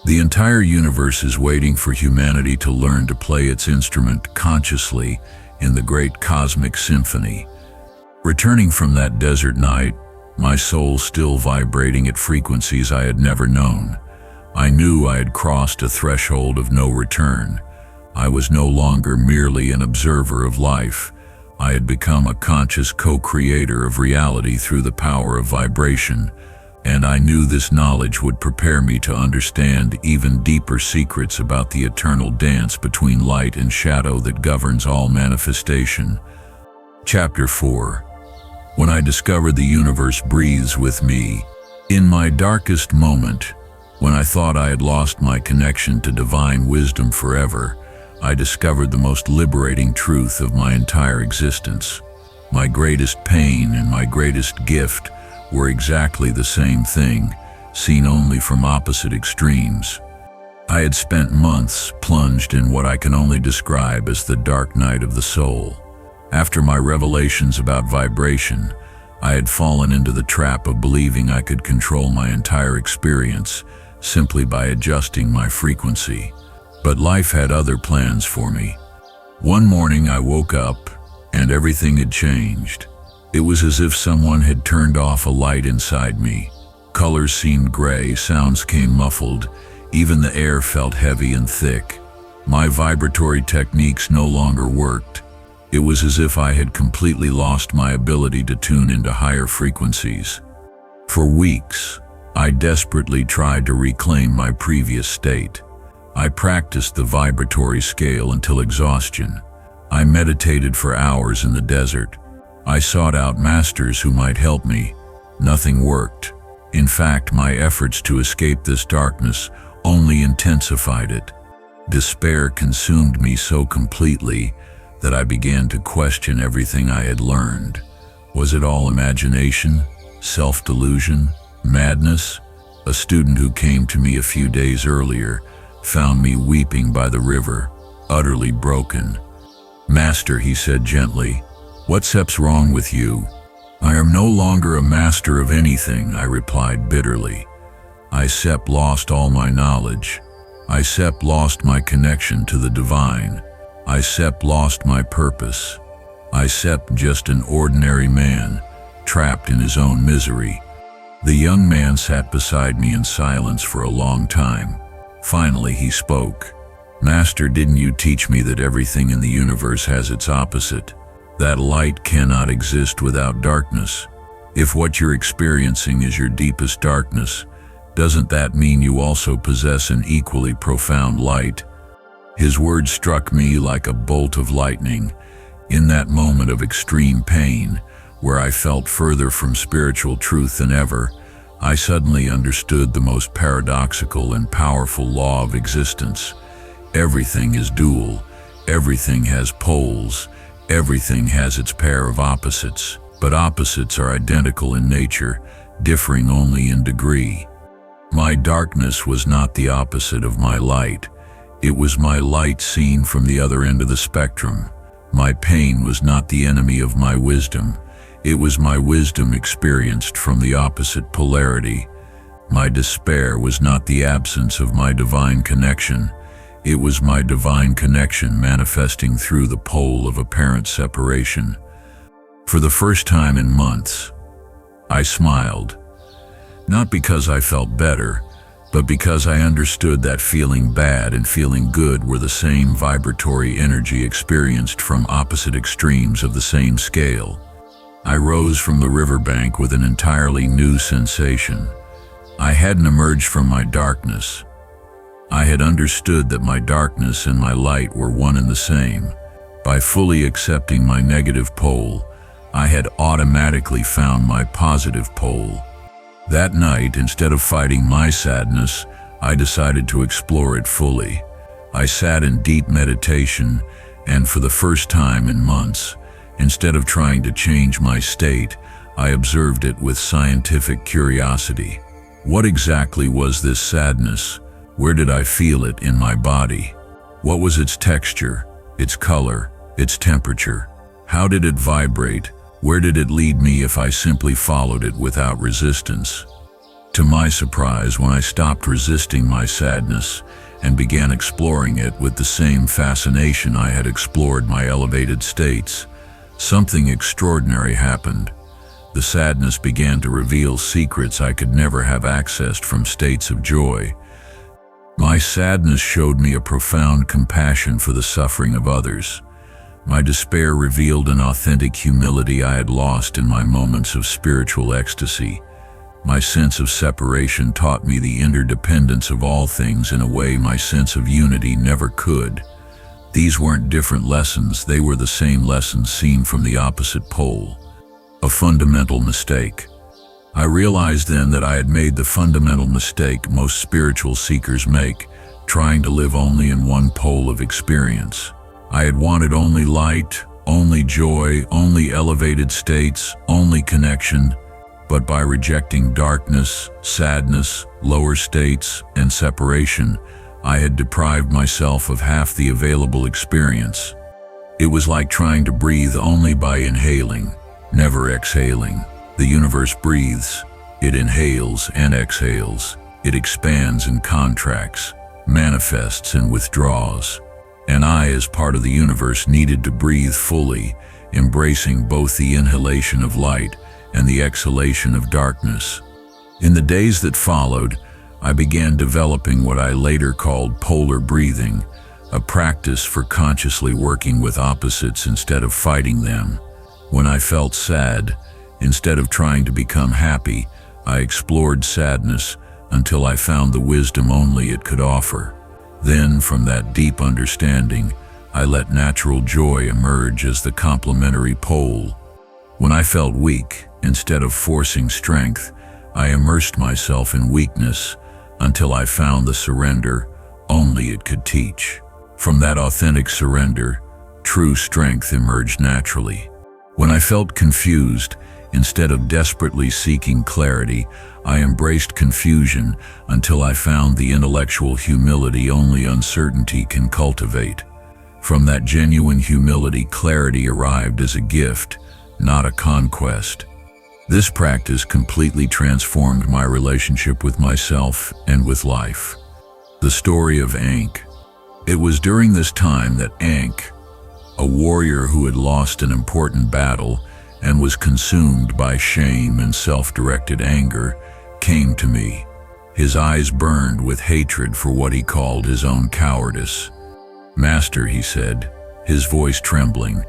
The entire universe is waiting for humanity to learn to play its instrument consciously in the great cosmic symphony. Returning from that desert night, my soul still vibrating at frequencies I had never known, I knew I had crossed a threshold of no return. I was no longer merely an observer of life. I had become a conscious co-creator of reality through the power of vibration, and I knew this knowledge would prepare me to understand even deeper secrets about the eternal dance between light and shadow that governs all manifestation. Chapter 4. When I discovered the universe breathes with me. In my darkest moment, when I thought I had lost my connection to divine wisdom forever, I discovered the most liberating truth of my entire existence. My greatest pain and my greatest gift were exactly the same thing, seen only from opposite extremes. I had spent months plunged in what I can only describe as the dark night of the soul. After my revelations about vibration, I had fallen into the trap of believing I could control my entire experience simply by adjusting my frequency. But life had other plans for me. One morning I woke up and everything had changed. It was as if someone had turned off a light inside me. Colors seemed gray, sounds came muffled, even the air felt heavy and thick. My vibratory techniques no longer worked. It was as if I had completely lost my ability to tune into higher frequencies. For weeks, I desperately tried to reclaim my previous state. I practiced the vibratory scale until exhaustion. I meditated for hours in the desert. I sought out masters who might help me. Nothing worked. In fact, my efforts to escape this darkness only intensified it. Despair consumed me so completely that I began to question everything I had learned. Was it all imagination, self-delusion, madness? A student who came to me a few days earlier found me weeping by the river, utterly broken. "Master," he said gently, "what's wrong with you?" "I am no longer a master of anything," I replied bitterly. I lost all my knowledge. I lost my connection to the divine. I lost my purpose. I just an ordinary man, trapped in his own misery. The young man sat beside me in silence for a long time. Finally he spoke. "Master, didn't you teach me that everything in the universe has its opposite? That light cannot exist without darkness. If what you're experiencing is your deepest darkness, doesn't that mean you also possess an equally profound light?" His words struck me like a bolt of lightning. In that moment of extreme pain, where I felt further from spiritual truth than ever, I suddenly understood the most paradoxical and powerful law of existence. Everything is dual, everything has poles, everything has its pair of opposites, but opposites are identical in nature, differing only in degree. My darkness was not the opposite of my light. It was my light seen from the other end of the spectrum. My pain was not the enemy of my wisdom. It was my wisdom experienced from the opposite polarity. My despair was not the absence of my divine connection. It was my divine connection manifesting through the pole of apparent separation. For the first time in months, I smiled. Not because I felt better, but because I understood that feeling bad and feeling good were the same vibratory energy experienced from opposite extremes of the same scale. I rose from the riverbank with an entirely new sensation. I hadn't emerged from my darkness. I had understood that my darkness and my light were one and the same. By fully accepting my negative pole, I had automatically found my positive pole. That night, instead of fighting my sadness, I decided to explore it fully. I sat in deep meditation, and for the first time in months, instead of trying to change my state, I observed it with scientific curiosity. What exactly was this sadness? Where did I feel it in my body? What was its texture, its color, its temperature? How did it vibrate? Where did it lead me if I simply followed it without resistance? To my surprise, when I stopped resisting my sadness and began exploring it with the same fascination I had explored my elevated states, something extraordinary happened. The sadness began to reveal secrets I could never have accessed from states of joy. My sadness showed me a profound compassion for the suffering of others. My despair revealed an authentic humility I had lost in my moments of spiritual ecstasy. My sense of separation taught me the interdependence of all things in a way my sense of unity never could. These weren't different lessons, they were the same lessons seen from the opposite pole. A fundamental mistake. I realized then that I had made the fundamental mistake most spiritual seekers make, trying to live only in one pole of experience. I had wanted only light, only joy, only elevated states, only connection. But by rejecting darkness, sadness, lower states, and separation, I had deprived myself of half the available experience. It was like trying to breathe only by inhaling, never exhaling. The universe breathes. It inhales and exhales. It expands and contracts, manifests and withdraws. And I, as part of the universe, needed to breathe fully, embracing both the inhalation of light and the exhalation of darkness. In the days that followed, I began developing what I later called polar breathing, a practice for consciously working with opposites instead of fighting them. When I felt sad, instead of trying to become happy, I explored sadness until I found the wisdom only it could offer. Then, from that deep understanding, I let natural joy emerge as the complementary pole. When I felt weak, instead of forcing strength, I immersed myself in weakness until I found the surrender only it could teach. From that authentic surrender, true strength emerged naturally. When I felt confused, instead of desperately seeking clarity, I embraced confusion until I found the intellectual humility only uncertainty can cultivate. From that genuine humility, clarity arrived as a gift, not a conquest. This practice completely transformed my relationship with myself and with life. The story of Ankh. It was during this time that Ankh, a warrior who had lost an important battle and was consumed by shame and self-directed anger, came to me. His eyes burned with hatred for what he called his own cowardice. "Master," he said, his voice trembling,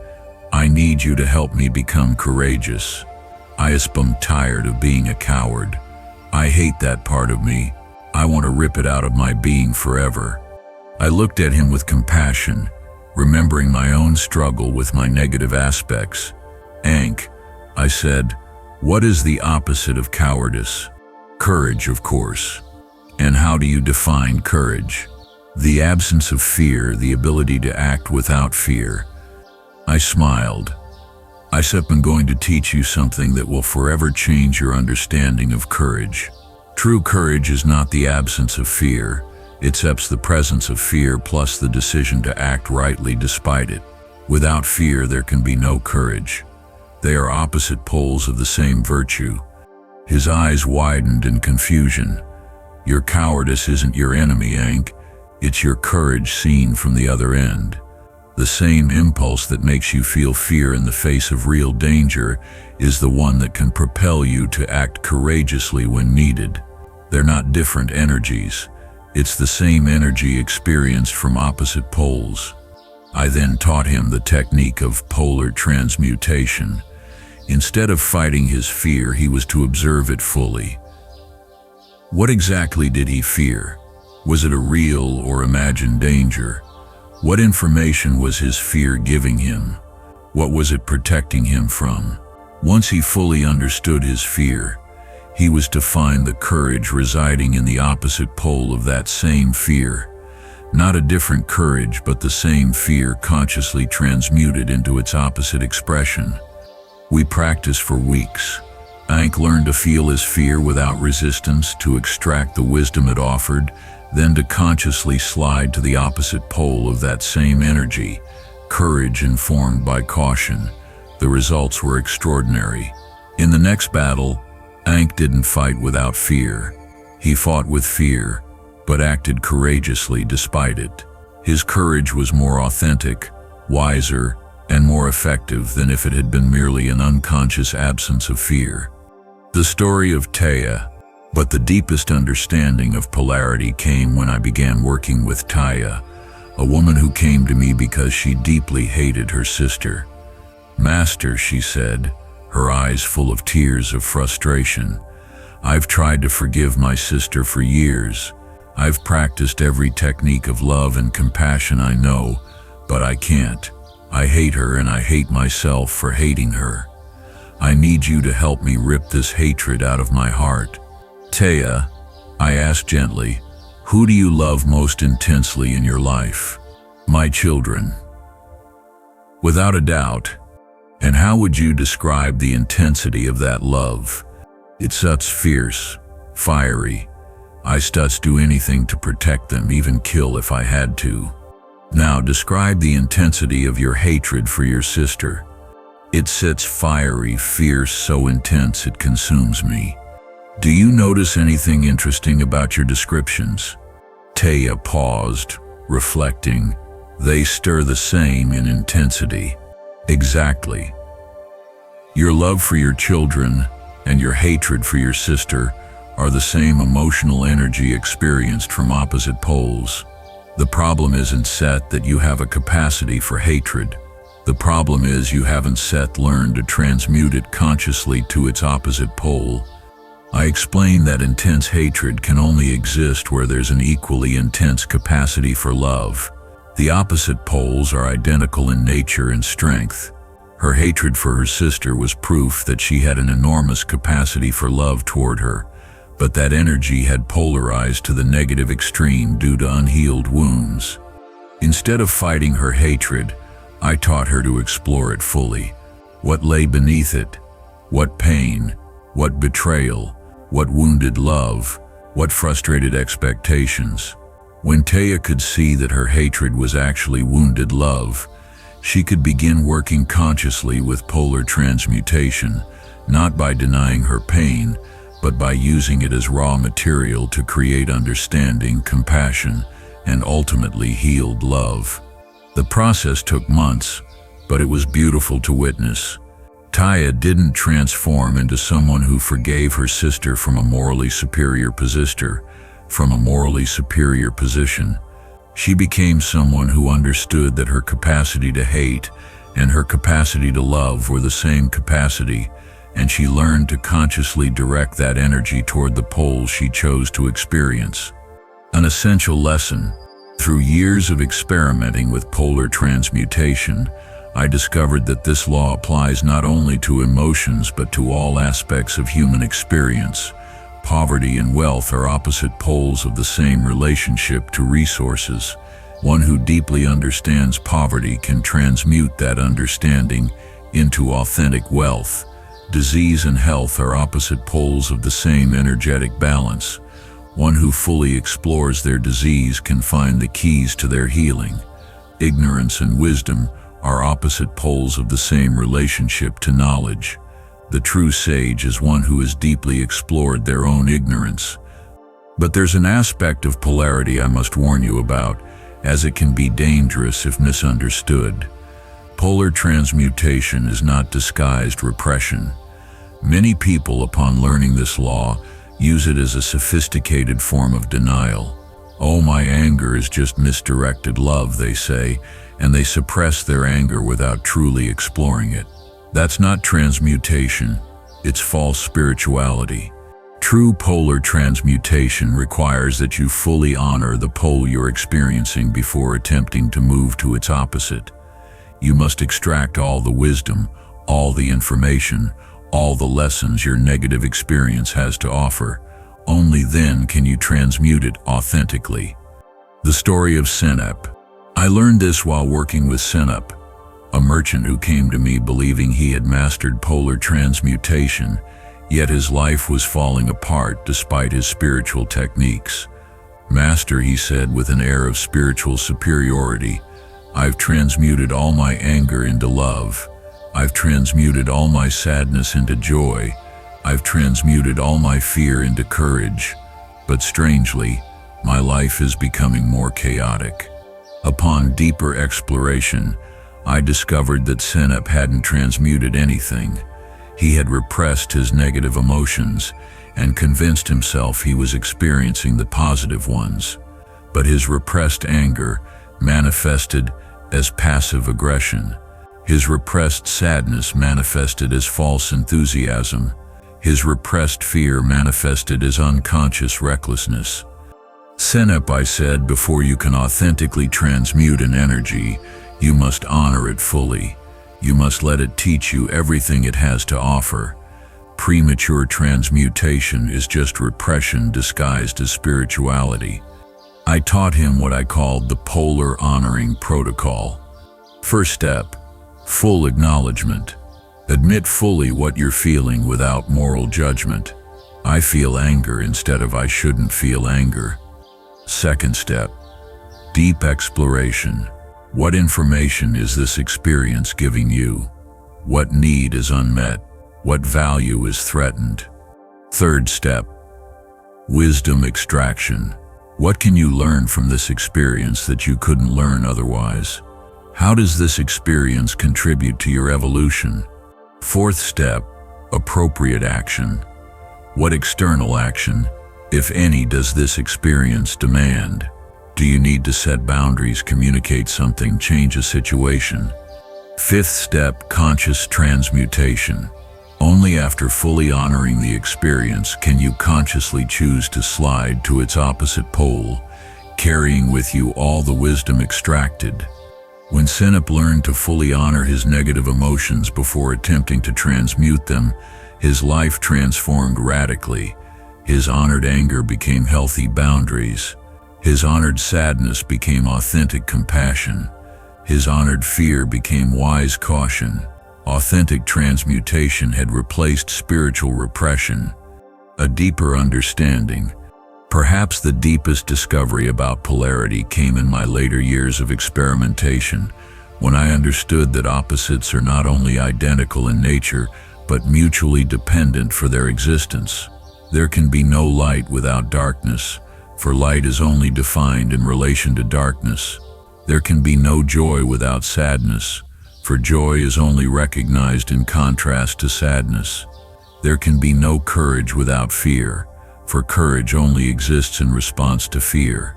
"I need you to help me become courageous. I am tired of being a coward. I hate that part of me. I want to rip it out of my being forever." I looked at him with compassion, remembering my own struggle with my negative aspects. "Ankh," I said, "what is the opposite of cowardice?" "Courage, of course." "And how do you define courage?" "The absence of fear, the ability to act without fear." I smiled. "I said, I'm going to teach you something that will forever change your understanding of courage. True courage is not the absence of fear. It's the presence of fear plus the decision to act rightly despite it. Without fear, there can be no courage. They are opposite poles of the same virtue." His eyes widened in confusion. "Your cowardice isn't your enemy, Ankh. It's your courage seen from the other end. The same impulse that makes you feel fear in the face of real danger is the one that can propel you to act courageously when needed. They're not different energies. It's the same energy experienced from opposite poles." I then taught him the technique of polar transmutation. Instead of fighting his fear, he was to observe it fully. What exactly did he fear? Was it a real or imagined danger? What information was his fear giving him? What was it protecting him from? Once he fully understood his fear, he was to find the courage residing in the opposite pole of that same fear. Not a different courage, but the same fear consciously transmuted into its opposite expression. We practiced for weeks. Ankh learned to feel his fear without resistance, to extract the wisdom it offered, then to consciously slide to the opposite pole of that same energy, courage informed by caution. The results were extraordinary. In the next battle, Ankh didn't fight without fear. He fought with fear, but acted courageously despite it. His courage was more authentic, wiser, and more effective than if it had been merely an unconscious absence of fear. The story of Taya. But the deepest understanding of polarity came when I began working with Taya, a woman who came to me because she deeply hated her sister. "Master," she said, her eyes full of tears of frustration, "I've tried to forgive my sister for years. I've practiced every technique of love and compassion I know, but I can't. I hate her and I hate myself for hating her. I need you to help me rip this hatred out of my heart." "Taya," I asked gently, "who do you love most intensely in your life?" "My children." "Without a doubt. And how would you describe the intensity of that love?" "It's such fierce, fiery. I studs do anything to protect them, even kill if I had to." "Now describe the intensity of your hatred for your sister." "It sits fiery, fierce, so intense it consumes me." "Do you notice anything interesting about your descriptions?" Taya paused, reflecting. "They stir the same in intensity." "Exactly. Your love for your children and your hatred for your sister are the same emotional energy experienced from opposite poles. The problem isn't set that you have a capacity for hatred. The problem is you haven't learned to transmute it consciously to its opposite pole. I explained that intense hatred can only exist where there's an equally intense capacity for love. The opposite poles are identical in nature and strength. Her hatred for her sister was proof that she had an enormous capacity for love toward her, but that energy had polarized to the negative extreme due to unhealed wounds. Instead of fighting her hatred, I taught her to explore it fully. What lay beneath it? What pain? What betrayal? What wounded love? What frustrated expectations? When Taya could see that her hatred was actually wounded love, she could begin working consciously with polar transmutation, not by denying her pain, but by using it as raw material to create understanding, compassion, and ultimately healed love. The process took months, but it was beautiful to witness. Taya didn't transform into someone who forgave her sister from a morally superior position. She became someone who understood that her capacity to hate and her capacity to love were the same capacity, and she learned to consciously direct that energy toward the pole she chose to experience. An essential lesson. Through years of experimenting with polar transmutation, I discovered that this law applies not only to emotions but to all aspects of human experience. Poverty and wealth are opposite poles of the same relationship to resources. One who deeply understands poverty can transmute that understanding into authentic wealth. Disease and health are opposite poles of the same energetic balance. One who fully explores their disease can find the keys to their healing. Ignorance and wisdom are opposite poles of the same relationship to knowledge. The true sage is one who has deeply explored their own ignorance. But there's an aspect of polarity I must warn you about, as it can be dangerous if misunderstood. Polar transmutation is not disguised repression. Many people, upon learning this law, use it as a sophisticated form of denial. "Oh, my anger is just misdirected love," they say, and they suppress their anger without truly exploring it. That's not transmutation, it's false spirituality. True polar transmutation requires that you fully honor the pole you're experiencing before attempting to move to its opposite. You must extract all the wisdom, all the information, all the lessons your negative experience has to offer. Only then can you transmute it authentically. The story of Senep. I learned this while working with Senep, a merchant who came to me believing he had mastered polar transmutation, yet his life was falling apart despite his spiritual techniques. "Master," he said with an air of spiritual superiority, "I've transmuted all my anger into love. I've transmuted all my sadness into joy. I've transmuted all my fear into courage. But strangely, my life is becoming more chaotic." Upon deeper exploration, I discovered that Senep hadn't transmuted anything. He had repressed his negative emotions and convinced himself he was experiencing the positive ones. But his repressed anger manifested as passive aggression. His repressed sadness manifested as false enthusiasm. His repressed fear manifested as unconscious recklessness. "Senep," I said, "before you can authentically transmute an energy, you must honor it fully. You must let it teach you everything it has to offer. Premature transmutation is just repression disguised as spirituality." I taught him what I called the polar honoring protocol. First step, full acknowledgement. Admit fully what you're feeling without moral judgment. I feel anger instead of I shouldn't feel anger. Second step, deep exploration. What information is this experience giving you? What need is unmet? What value is threatened? Third step, wisdom extraction. What can you learn from this experience that you couldn't learn otherwise? How does this experience contribute to your evolution? Fourth step, appropriate action. What external action, if any, does this experience demand? Do you need to set boundaries, communicate something, change a situation? Fifth step, conscious transmutation. Only after fully honoring the experience can you consciously choose to slide to its opposite pole, carrying with you all the wisdom extracted. When Senep learned to fully honor his negative emotions before attempting to transmute them, his life transformed radically. His honored anger became healthy boundaries. His honored sadness became authentic compassion. His honored fear became wise caution. Authentic transmutation had replaced spiritual repression. A deeper understanding. Perhaps the deepest discovery about polarity came in my later years of experimentation, when I understood that opposites are not only identical in nature, but mutually dependent for their existence. There can be no light without darkness, for light is only defined in relation to darkness. There can be no joy without sadness, for joy is only recognized in contrast to sadness. There can be no courage without fear, for courage only exists in response to fear.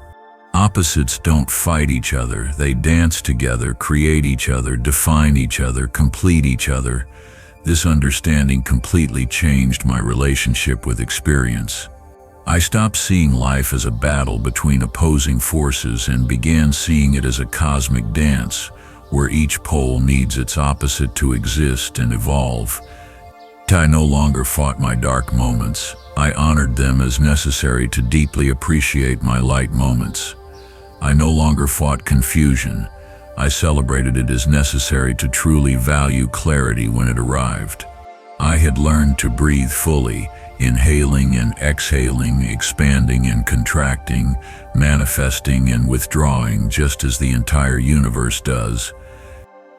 Opposites don't fight each other, they dance together, create each other, define each other, complete each other. This understanding completely changed my relationship with experience. I stopped seeing life as a battle between opposing forces and began seeing it as a cosmic dance, where each pole needs its opposite to exist and evolve. I no longer fought my dark moments. I honored them as necessary to deeply appreciate my light moments. I no longer fought confusion. I celebrated it as necessary to truly value clarity when it arrived. I had learned to breathe fully, inhaling and exhaling, expanding and contracting, manifesting and withdrawing, just as the entire universe does.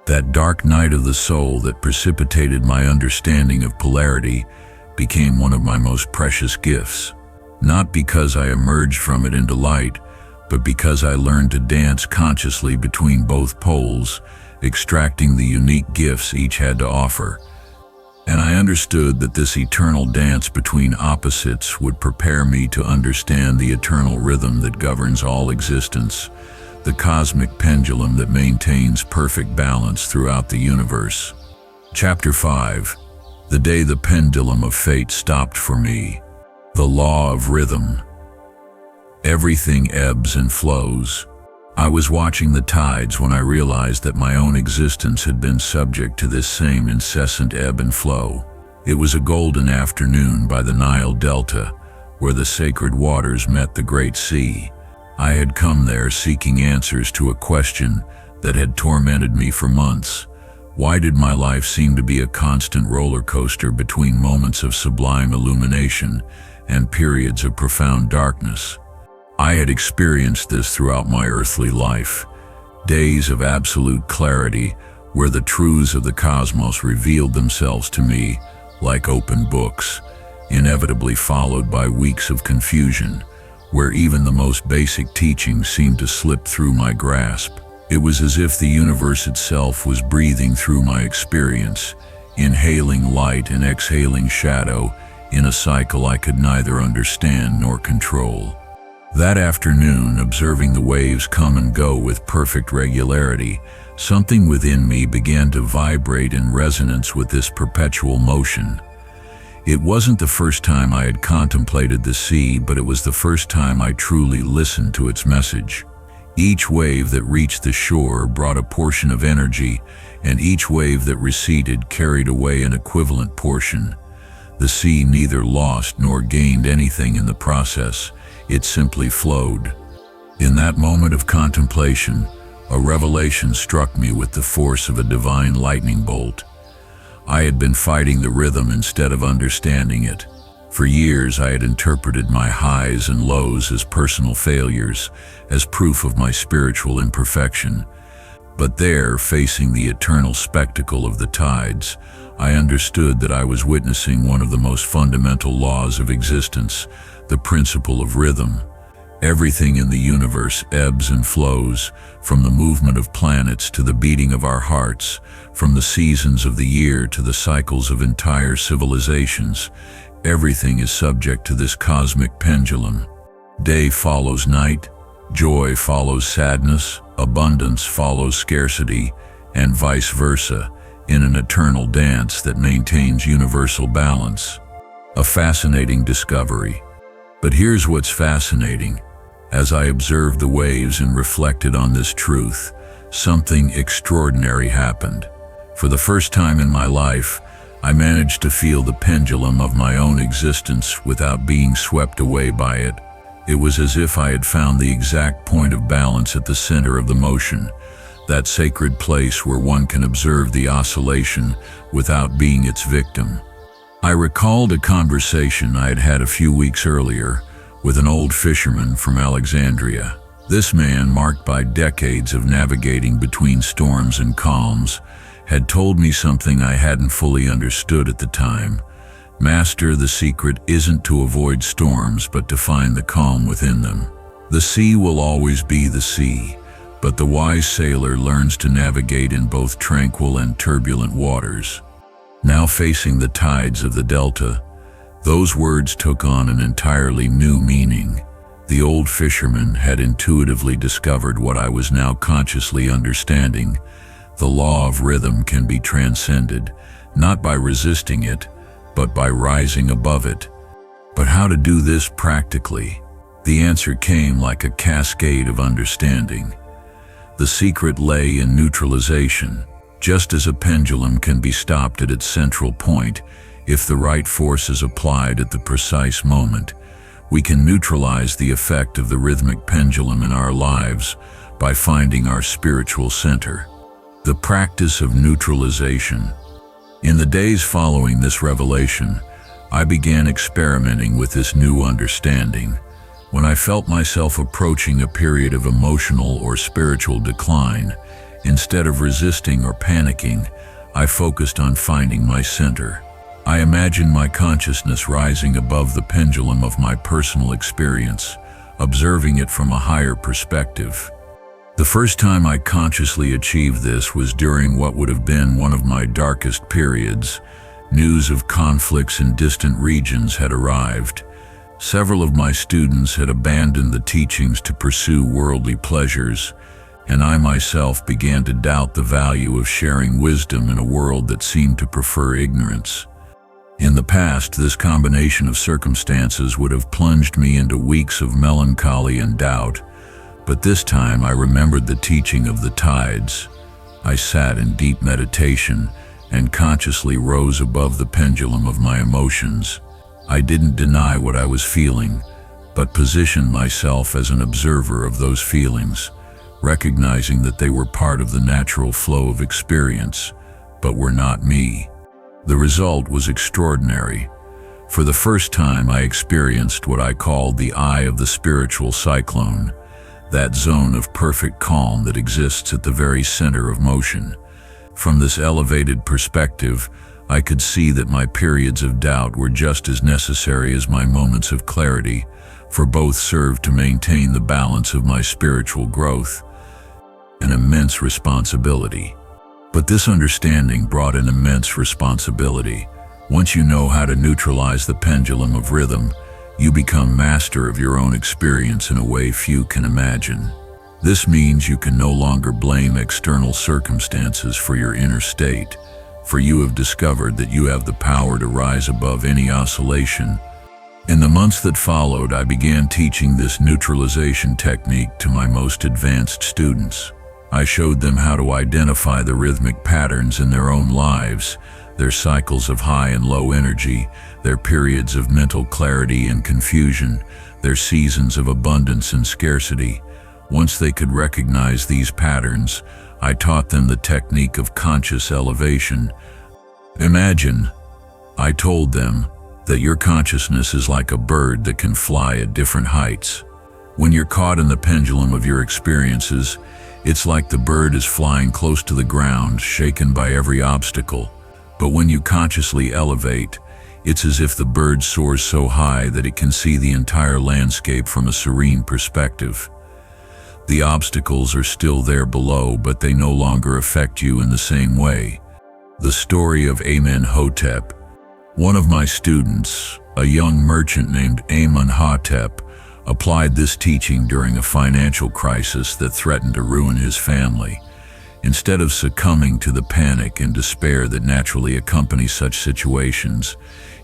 That dark night of the soul that precipitated my understanding of polarity became one of my most precious gifts, not because I emerged from it into light, but because I learned to dance consciously between both poles, extracting the unique gifts each had to offer. And I understood that this eternal dance between opposites would prepare me to understand the eternal rhythm that governs all existence, the cosmic pendulum that maintains perfect balance throughout the universe. Chapter 5. The day the pendulum of fate stopped for me. The law of rhythm. Everything ebbs and flows. I was watching the tides when I realized that my own existence had been subject to this same incessant ebb and flow. It was a golden afternoon by the Nile Delta, where the sacred waters met the Great Sea. I had come there seeking answers to a question that had tormented me for months. Why did my life seem to be a constant roller coaster between moments of sublime illumination and periods of profound darkness? I had experienced this throughout my earthly life. Days of absolute clarity, where the truths of the cosmos revealed themselves to me like open books, inevitably followed by weeks of confusion, where even the most basic teachings seemed to slip through my grasp. It was as if the universe itself was breathing through my experience, inhaling light and exhaling shadow in a cycle I could neither understand nor control. That afternoon, observing the waves come and go with perfect regularity, something within me began to vibrate in resonance with this perpetual motion. It wasn't the first time I had contemplated the sea, but it was the first time I truly listened to its message. Each wave that reached the shore brought a portion of energy, and each wave that receded carried away an equivalent portion. The sea neither lost nor gained anything in the process. It simply flowed. In that moment of contemplation, a revelation struck me with the force of a divine lightning bolt. I had been fighting the rhythm instead of understanding it. For years I had interpreted my highs and lows as personal failures, as proof of my spiritual imperfection. But there, facing the eternal spectacle of the tides, I understood that I was witnessing one of the most fundamental laws of existence, the principle of rhythm. Everything in the universe ebbs and flows, from the movement of planets to the beating of our hearts, from the seasons of the year to the cycles of entire civilizations. Everything is subject to this cosmic pendulum. Day follows night, joy follows sadness, abundance follows scarcity, and vice versa, in an eternal dance that maintains universal balance. A fascinating discovery. But here's what's fascinating. As I observed the waves and reflected on this truth, something extraordinary happened. For the first time in my life, I managed to feel the pendulum of my own existence without being swept away by it. It was as if I had found the exact point of balance at the center of the motion, that sacred place where one can observe the oscillation without being its victim. I recalled a conversation I had had a few weeks earlier with an old fisherman from Alexandria. This man, marked by decades of navigating between storms and calms, had told me something I hadn't fully understood at the time. Master, the secret isn't to avoid storms, but to find the calm within them. The sea will always be the sea, but the wise sailor learns to navigate in both tranquil and turbulent waters. Now facing the tides of the delta, those words took on an entirely new meaning. The old fisherman had intuitively discovered what I was now consciously understanding. The law of rhythm can be transcended, not by resisting it, but by rising above it. But how to do this practically? The answer came like a cascade of understanding. The secret lay in neutralization. Just as a pendulum can be stopped at its central point, if the right force is applied at the precise moment, we can neutralize the effect of the rhythmic pendulum in our lives by finding our spiritual center. The practice of neutralization. In the days following this revelation, I began experimenting with this new understanding. When I felt myself approaching a period of emotional or spiritual decline, instead of resisting or panicking, I focused on finding my center. I imagined my consciousness rising above the pendulum of my personal experience, observing it from a higher perspective. The first time I consciously achieved this was during what would have been one of my darkest periods. News of conflicts in distant regions had arrived. Several of my students had abandoned the teachings to pursue worldly pleasures, and I myself began to doubt the value of sharing wisdom in a world that seemed to prefer ignorance. In the past, this combination of circumstances would have plunged me into weeks of melancholy and doubt, but this time I remembered the teaching of the tides. I sat in deep meditation and consciously rose above the pendulum of my emotions. I didn't deny what I was feeling, but positioned myself as an observer of those feelings, recognizing that they were part of the natural flow of experience, but were not me. The result was extraordinary. For the first time, I experienced what I called the eye of the spiritual cyclone, that zone of perfect calm that exists at the very center of motion. From this elevated perspective, I could see that my periods of doubt were just as necessary as my moments of clarity, for both served to maintain the balance of my spiritual growth. An immense responsibility. But this understanding brought an immense responsibility. Once you know how to neutralize the pendulum of rhythm, you become master of your own experience in a way few can imagine. This means you can no longer blame external circumstances for your inner state, for you have discovered that you have the power to rise above any oscillation. In the months that followed, I began teaching this neutralization technique to my most advanced students. I showed them how to identify the rhythmic patterns in their own lives, their cycles of high and low energy, their periods of mental clarity and confusion, their seasons of abundance and scarcity. Once they could recognize these patterns, I taught them the technique of conscious elevation. Imagine, I told them, that your consciousness is like a bird that can fly at different heights. When you're caught in the pendulum of your experiences, it's like the bird is flying close to the ground, shaken by every obstacle. But when you consciously elevate, it's as if the bird soars so high that it can see the entire landscape from a serene perspective. The obstacles are still there below, but they no longer affect you in the same way. The story of Amenhotep. One of my students, a young merchant named Amenhotep, applied this teaching during a financial crisis that threatened to ruin his family. Instead of succumbing to the panic and despair that naturally accompany such situations,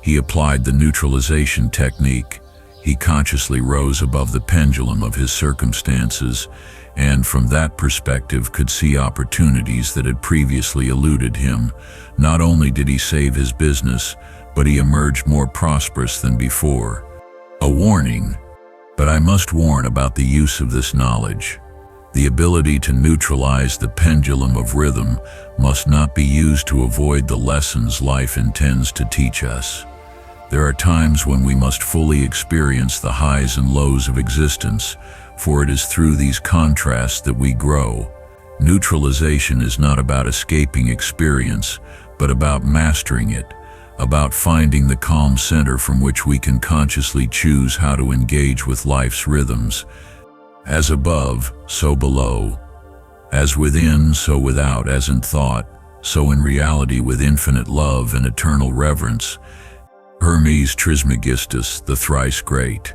he applied the neutralization technique. He consciously rose above the pendulum of his circumstances, and from that perspective could see opportunities that had previously eluded him. Not only did he save his business, but he emerged more prosperous than before. A warning, but I must warn about the use of this knowledge. The ability to neutralize the pendulum of rhythm must not be used to avoid the lessons life intends to teach us. There are times when we must fully experience the highs and lows of existence, for it is through these contrasts that we grow. Neutralization is not about escaping experience, but about mastering it, about finding the calm center from which we can consciously choose how to engage with life's rhythms. As above, so below. As within, so without. As in thought, so in reality, with infinite love and eternal reverence. Hermes Trismegistus, the thrice great.